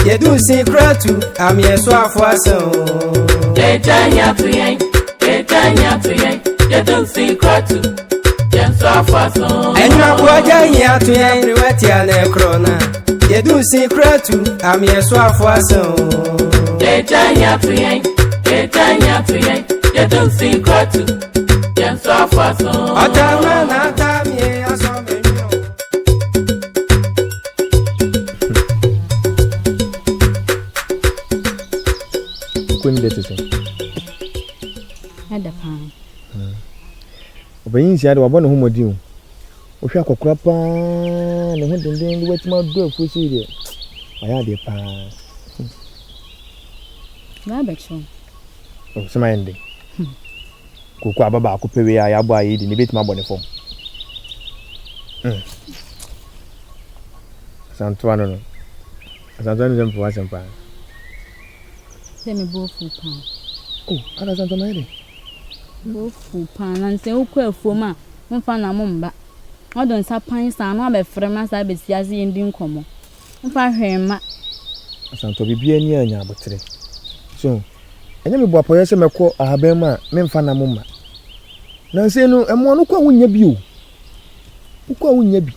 yedu sin kratu am yeso afuaso Etanya to yen yedu sin kratu yeso afuaso Enwa boja ya to ya riwati ana krona yedu sin kratu am yeso afuaso Etanya to yen yedu sin kratu yeso afuaso Atama na tamie aso Kwani dete sen. Ada pa. Obayin si ade wabɔ ne ho mɔdi o. Ohwe akɔkora pa ne ho denden de watima do afusi de. Aya de pa. Na becho. O sema ende. Koko ababa akopɛwe ya yabo ayi de ne betima bɔ ne fom. Santo no. Santo no zempo wasempa. Let me go full pound. Oh, ada Santa Maria. Go full pound and say, "Okay, for ma, one fan a mumba. I don't sapine san, I'm a friend, as I be siazi in Dincomo. If I hear ma Santa Bibia near Yabotre. So, and then we bought for some call a habema, men fan a mumma. Nancy, no, and one who call win your view. Who call win your be?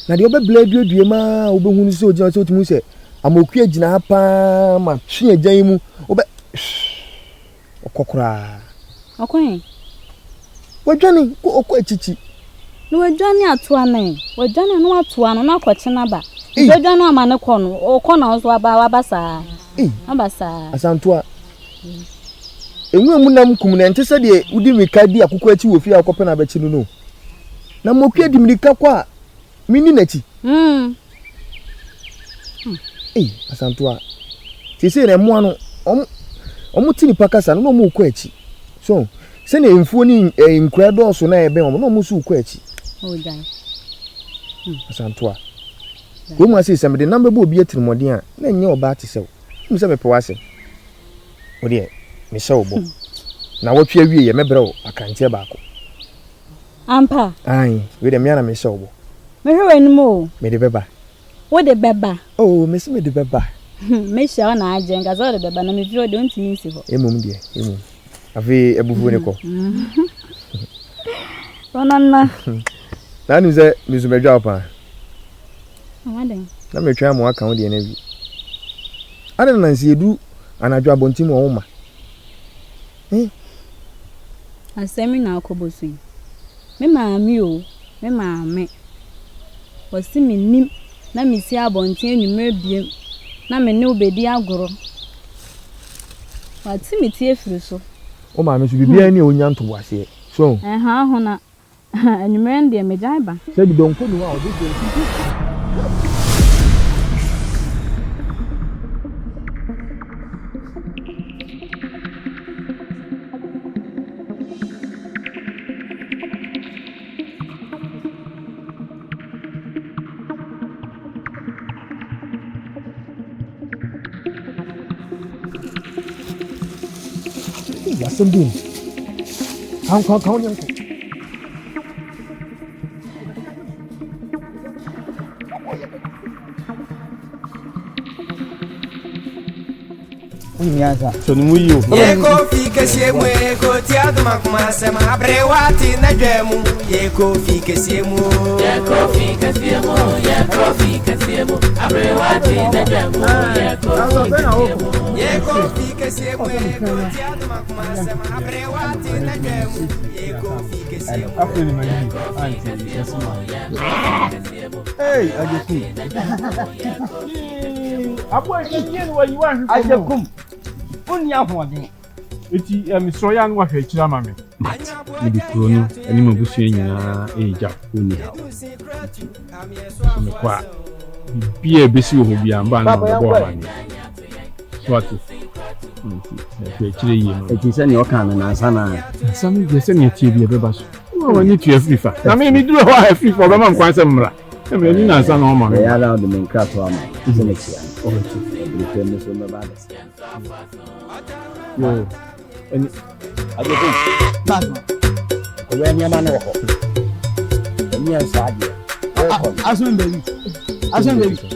Now the other blade you, dear ma, who so just to say. Amokuya jina hapa matwe gyan mu obe okokora okwen wadwane okọ achichi no wadwane ato anan wadwane no ato ano na akọche na ba wadwane ama ne kọ no okọ na ozo aba wabasa abasa asanto a enwe mu nam kum na ntese de udi mika di akoko achi wo fi akọpe na bachi no na mokuya di mirika kwa mini nachi asantoa sese na mo ano omuti ni pakasa no mo kọ achi so se na emfuo ni nkura dọọso na ebe no mo su kọ achi o dai asantoa ko mu ase semede namba bo obi atirimodin a na nye oba ati sew mu se mepe wase o de me se obo na wotwe awie ye mebrɛ o akantie baako ampa ai we de me ana me se obo me hwe ni mo me de beba wo de beba oh me se me de beba me sha na ajenga zo de beba na me vio de ntimi nsi ho emom de emom afi ebubu ne ko Onana na ni ze mizumedwa pa awaden na me twa mo aka wo de na bi ade na nsi edu anadwo abontim wo ma asemi na akobosu me maami o me maame wasi me nim na me si abontin enumere biem na me ne obedi agoro wati me tie firi so o maame so bibia ni onya nto wase so ha ho na enumere ndie me jaiba se bi donko ni wa o de Ya sembun. Kau yang Yeko fica semu eko tiado makumasa mabrewati na dwemu Yeko fica semu Yeko fica semu abrewati na dwemu Yeko fica semu eko tiado makumasa mabrewati na dwemu Yeko fica semu Afeni mani anti yasuma. Hey, ajekum. Abo ekiye no yi wan hwe. Ajekum. Oni ahoden. Eti misro ya no hwe kira ma me. Ibi kuro no anim abusu nyina eja oni ha. Me kwa bia besi wo bia mba na bo amani. Swatu. Nti kire yi no. Eti se ne oka na ansa na. Sami de se ne tie bia beba so. Wo ni tie afrifa. Na me duro ho afrifa ba man kwanse mmra. Me ni na ansa na o ma. Ya da de men krato ama. Se ne tia. O ti. Ni te me so me ba da. Yo. Eni ajekum. Bagma. Ko we nyama na wo. Eni ansa ade. Asun baby.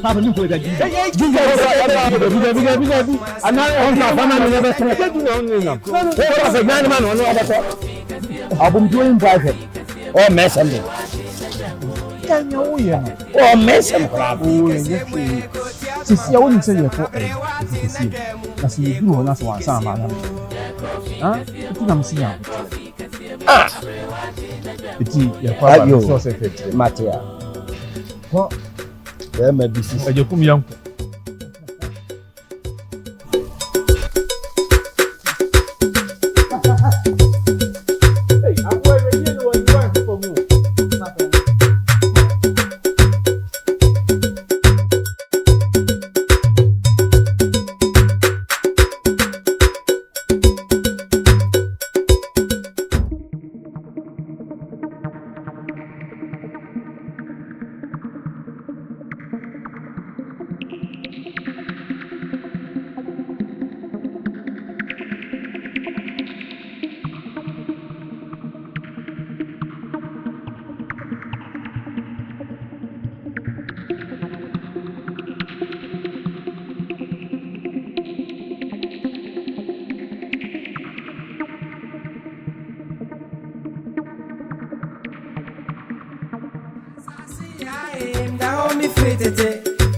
Papa ni ko da ji. Jinja biga. Ana on na fama ni na tele. Ko se gani man on wa ba. Abum doing private. O mesem. Kanya wo ye. O mesem crap. Sisi ya woni se ye ko sisi. Na si du ho na so ansa ma na. Eti na msi ya. Eti ya kwa ba so secretary. Matia. Ko me bisi. Ajekum yanko.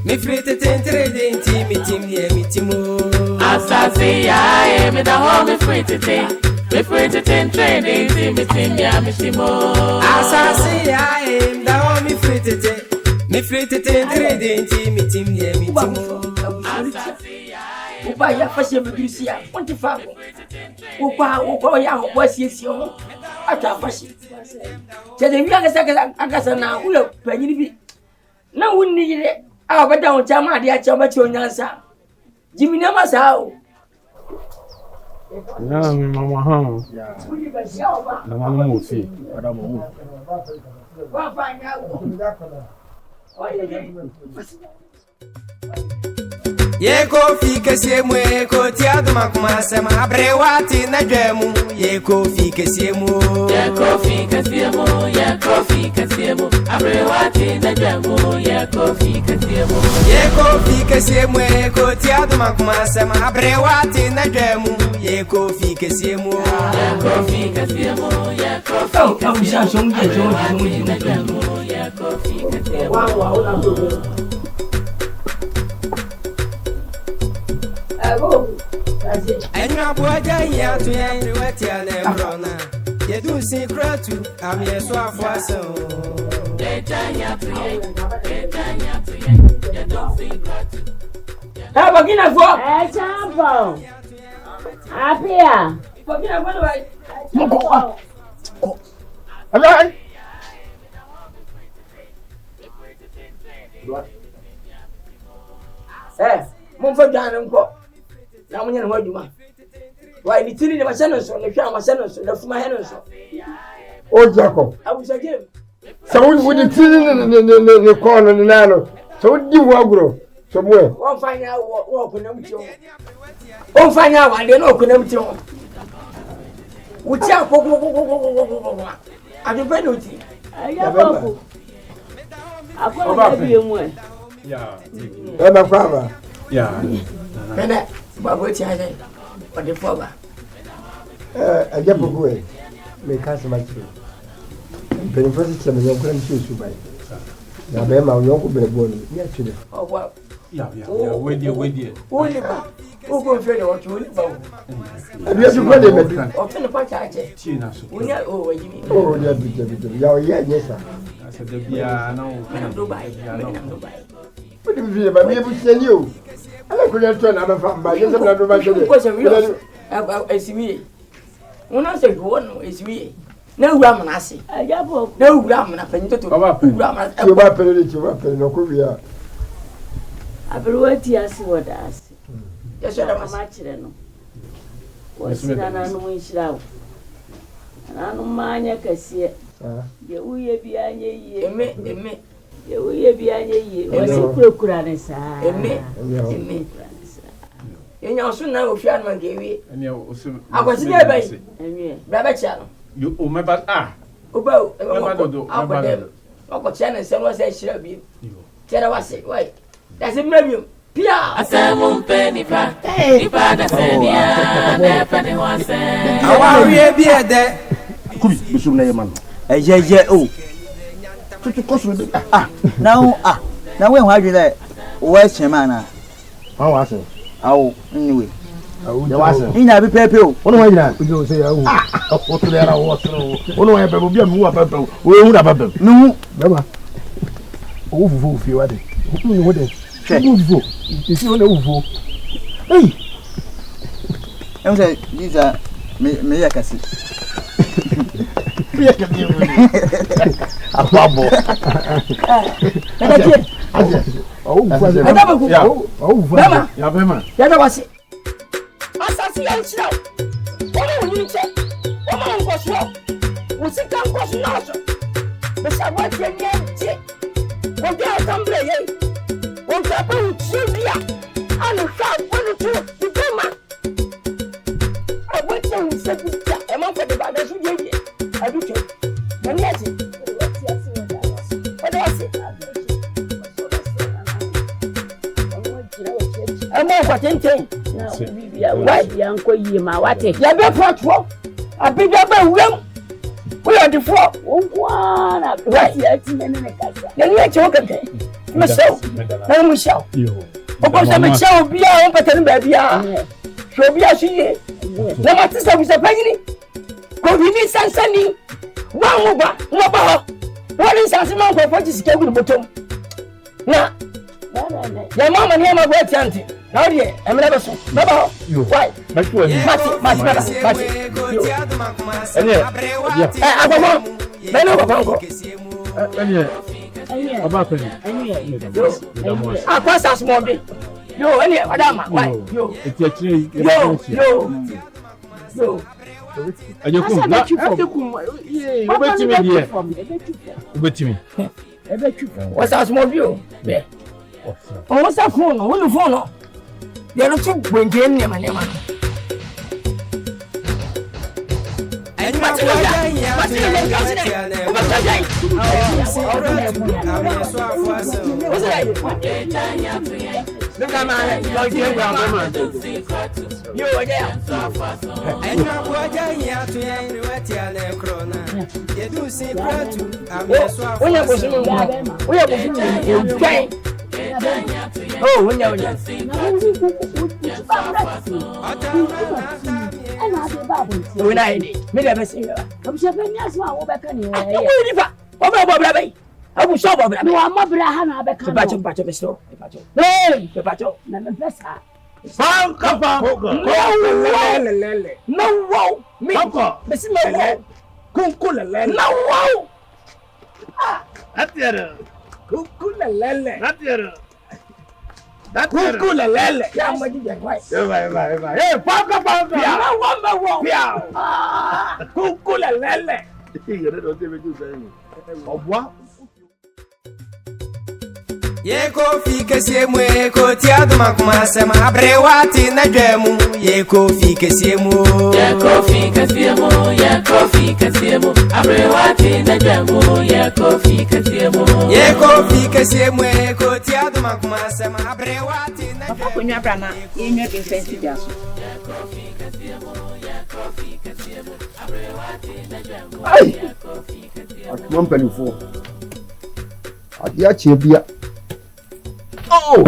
Me fritete trading team ASAASE YAA me da ho me fritete trading team ASAASE YAA da ho me fritete trading team Uba ya fashe bidrisia onti fa uba ya ho wasiesie ho ata fashe chede wi agasa na ulo panyini bi na wunni yire a bada on chama ade a chama chi onyansa jimina masao Na mi mama ha. Na mama mo fi. Ada mo. Wa fanya wo. Yeko fica semu eko tiado makumasa mabrewati na dwemu Yeko fica semu abrewati na dwemu Yeko fica semu eko tiado makumasa mabrewati na dwemu Yeko fica semu Enya boja ya tu ya ni wati ale brona ye du secretu am ye so afuaso Ha bagina fo champo apia bagina fo wai moko ala mon fa dan nko na munye no adwuma wai ni tiri ne ma sene so ne hwa ma sene so da fuma he no so o Jacob abusa game so we tiri ne ko no ne nano so di wo agro so mo won fanya wo kunam ti o fanya wa de no kunam ti o Uchi akoko. Adu penalty. Aya babo. Akwa bi emu e. Yeah. Eba kwaba. Yeah. Kene babo ti ade. Ode foba. Aja bogo e. Me ka se ma chiro. Beni fasi chama yo kran chi su bai. Na be ma yo ko be bonu. Ya chire. Oh wow. Yeah. We dey. Only ba. O go fe de o only ba. Abi asu ko de me. O fe ne pa chache. Chi na so. Onya o wajimi. Oh ya bi. Ya o ya nyesa. Asa de bia na o kana do bai. What do you feel about me? I'm telling you. I don't know what I'm from. But you're not about to do. Esimi. Una se go no esimi. Na wura mo na se. Aya babo. Na wura mo na panito to. Wura mo na. You ba pele no ko bia. Abruwati asi wadasi. Yeso da ma chire no. Wasina na no nshirawo. Na no manya kase. Ye uye bi anye yi. Eme. Ye uye bi anye yi. Wasi kurekura ne sa. Eme. Yenya osu na ofia no ngewi. Ene osu. Akwasi be bai. Eme. Bra ba chia no. You o meba Oba dodo. Akodem. Akotia na se no se hira bi. Tera wase. Why? That's a medium. Pia. Asamu penipa. Nipa da senia. Ne pani wase. Awa wie bi ede. Kubi bisum na yema no. Ejeje o. Tutu kosu de. Na we ho adwe wo chema na. Ha wa se. Awo anyway. Ya wa se. Ina bi pepe o. Ono wa nyina. Ujo se ya hu. O tu era wo tro. Ono wa bebo bia mu wa pepe. Wo hu da pepe. Nu. Baba. O vuvu fi wa de. O ni wo de. Vuvu. Isi o na vuvu. Hey. Em say these me ya kasi. Pia ke bi. Ababo. Oh, Ya bema. Ya da wase. Asasi ya nchira. Ona woni nche. Ona ngosho. Usika ngosho naso. Besa wati ya nche. Wonde atambre ye. Wonde apa uchibia. Ana fa wonu tu bema. Awati unsebuta. Ema fa de ba da su ye. Aducho. Nani ati? Wati asi wada wasi. Ema kwa tenten. Why yanko yima wate. Ya be patro. Abida ba wem. We are the four. Onkwana wati ati nene kasa. Ya ni eche okeke. Mesho. Na mu show. Yo. Obo se me show bia on pete ni ba bia. So bia suye. Na matisa bu se panyini. Ko bi sansani. Wa mo ba ho. Wani sansi man ko foti sike gu botom. Na. Ya mama ni ma gwa tianti. Na odi emele be so. Baba ho. Why? Mati baba. Ene. Agogo. Beno ko fanko. Ene. Aba pe. Akwa sa small bi. Yo, ene adama. Why? Yo. Eti akire. Yo. Ajekum. Na ajekum. Ye, obetimi die. Obetimi. What's that small view? Be. What's that phone? Who phone? They are too bwengen nema. Look at my like you grandma. You again. And you are here to end what you are the corona. You do see Pratu. I'm a swap. We are going. Oh, when you're when I did, me never see her. I'm sure when you saw back on you. I will show up. No, I'm a brahana back The batch of the store. Hey, the batch of the best. No, wow, me, Miss Miller, Kunkula, no, wow. That's the Kunkula Lele. That's the That's Kunkula Lele. Yeah, what did you write? Hey, Papa, Kunkula Lele. You don't say what you say. Of what? Ye kofi kese mu ye ko ti aduma kuma sema abrewati na dwemu ye kofi kese mu ye kofi kese mu ye kofi kese mu abrewati na dwemu ye kofi kese mu ye kofi kese mu ye ko ti aduma kuma sema abrewati na dwemu ko nwa bra na ye nwa bi fancy dia so ye kofi kese mu ye kofi kese mu abrewati na dwemu ye kofi kese mu atuma mpanifo ade ache bia oh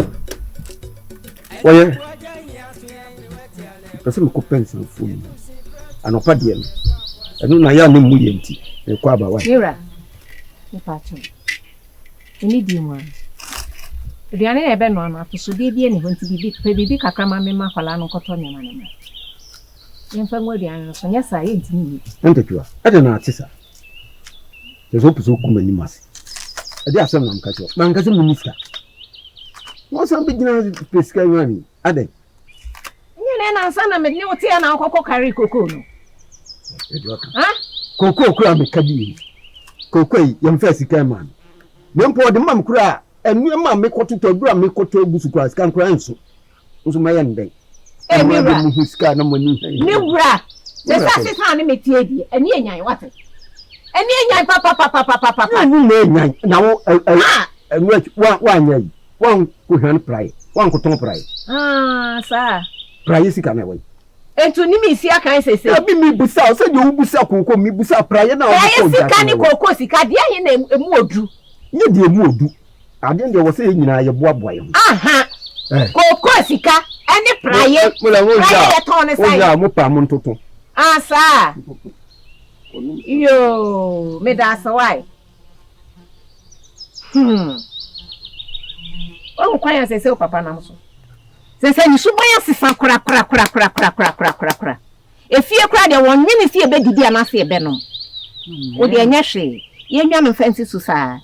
oye pese me ko pencil phone anopa de no enu na ya no mu yenti e kwa ba wa mira ni pacho ni di mo Riane ebe no na to so bia ni honti bibi kakra ma me ma kwala no koto nyama ne yemfa ngwa riane no so nya sa ye ntini ni entetwa ade na atisa ezo puso kuma ni masi ade asem na mkacho na nkase mu niska wọ́n sọ bí jìnnà pèsè wọ́n ni adé. Nyine na nsa na me ni wote na akoko kari koko no. Koko kura me kabi. Koko yi yem fa sika man. Me mpo de mam kura enu mam me kototo dura me koto egusu kura sika kura nso. Nso ma ye ndeng. E mi bra. Mu sika na mo ni. Ni bra. Se sa se sa ni metie die. Eni enyan wate. Eni enyan papa. Ni me enyan na wo enu wa anyan. Wan ko hwan prai wan ko ton prai sa prai sika na we entu ni mi si akan sese abi mi busa o se je busa koko mi busa prai na o ko sika ni koko sika de aye na emu odu nye de emu odu ade de wo se nyina ye boaboa ye aha koko sika eni prai o ja mo pa mo ntoto sa yo me da sa wai o kwanya sese o papa na mso sese ni subanya sisa kura efie kura de won nyini fie be didi anase ebe no o de enya hwe ye nwa no fancy susa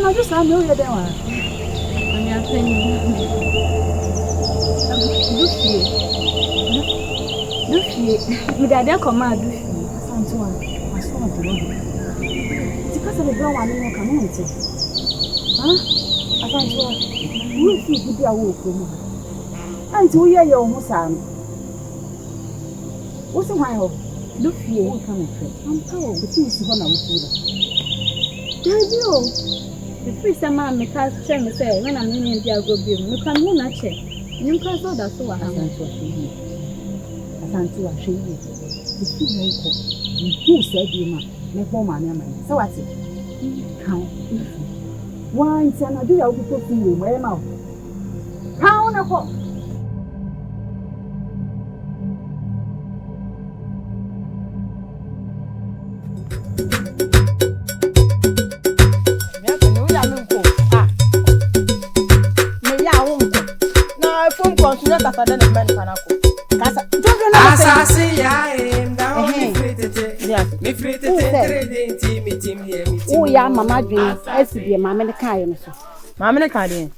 No, just I know you're there. I'm your friend. Luffy, with that command, Luffy, Santua, I saw the road. It's because of the brown one in the community. Huh? Santua, Luffy could be a wolf. And to hear your almost what's the while? Luffy, I'm told the things you want to do. The first time I make us tell me say when I'm in India go be you can who not check. You can so that's so I want to see. I want to show you. The food no cook. Who said you ma me for man. So what it? Count. One time I do your people see you where now. Count a hot. ASAASE YAA me free to trading team here. Oh, yeah, Mamma Dream, as to be a mamma kind. Mamma kind.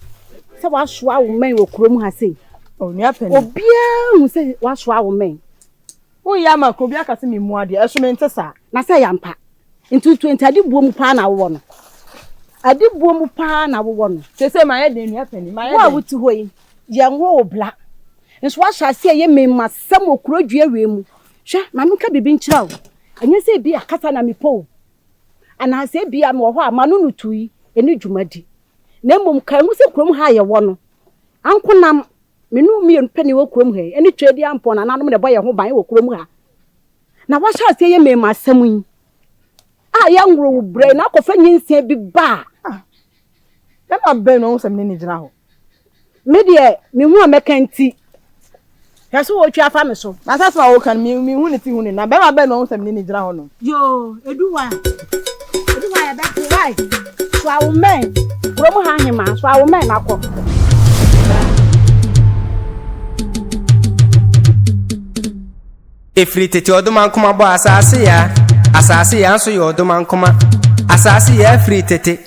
So what shall men will chrome has say? Oh, near pen. Oh, Beer, who say what shall men? Oh, Yama, Kobiaka see me more, dear, Ashmentasa. Nasa Yampa. Into 20, I did boom pan, I won. I did boom pan, I won. They say my head didn't happen. My head would to way. Young woe black. And so what shall say ye may must some will crow your room. Sha, Mamma can be been child. And you say be a catana me po. And I say be a more manunu tui, a new jumadi. Nemum can we say chrome higher one. Uncle Nam, me no me and penny will chrome here, any trade upon an animal boy who buy will chrome her. Now what shall say ye may my semi? Ah, young row brain, I could find say be bar. Let my burn on some minutes now. Media, me more mecanty. That's what you have found so. That's why I can me who is who na be ma be no some ni jira hono. Yo, eduwa. Eduwa ya be why? So our men, Kurom ha hema so awo men akọ. Efiri tete oduman kuma bo asase ya nso ye oduman kuma asase ya efiri tete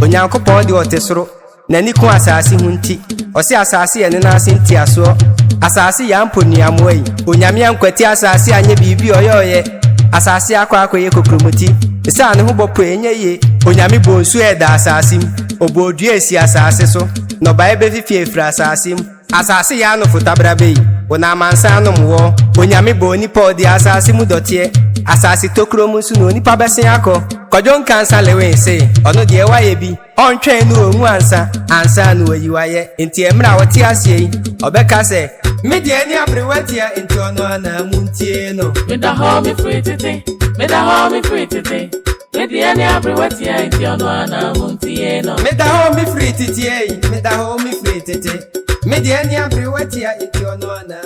onyankopon de otesoro nani ku asase hunti osi asase ye ne na ase nti aso asase ya mponiamo yi onyame ankwati asase anye bibi oyoye asase akwa ye kokromuti isa ne ho bopo enye ye onyame bonsu eda asase m obodu esi asase so no ba ebe fifi efiri asase m asase ya no futabra bei ona mansa no mo onyame bo ni podi asase mu dotie asase tokro mu su no ni pa besen akọ kwadwo nkansa lewe se ono de waye bi ontwen no onwu ansa no wayiwaye enti emra wote asie obeka se me de ani abrewatia enti ono ana muntie no me da home free tete me da home free tete me de ani abrewatia enti ono ana muntie no me da home free tete me da home free tete me de ani abrewatia enti ono ana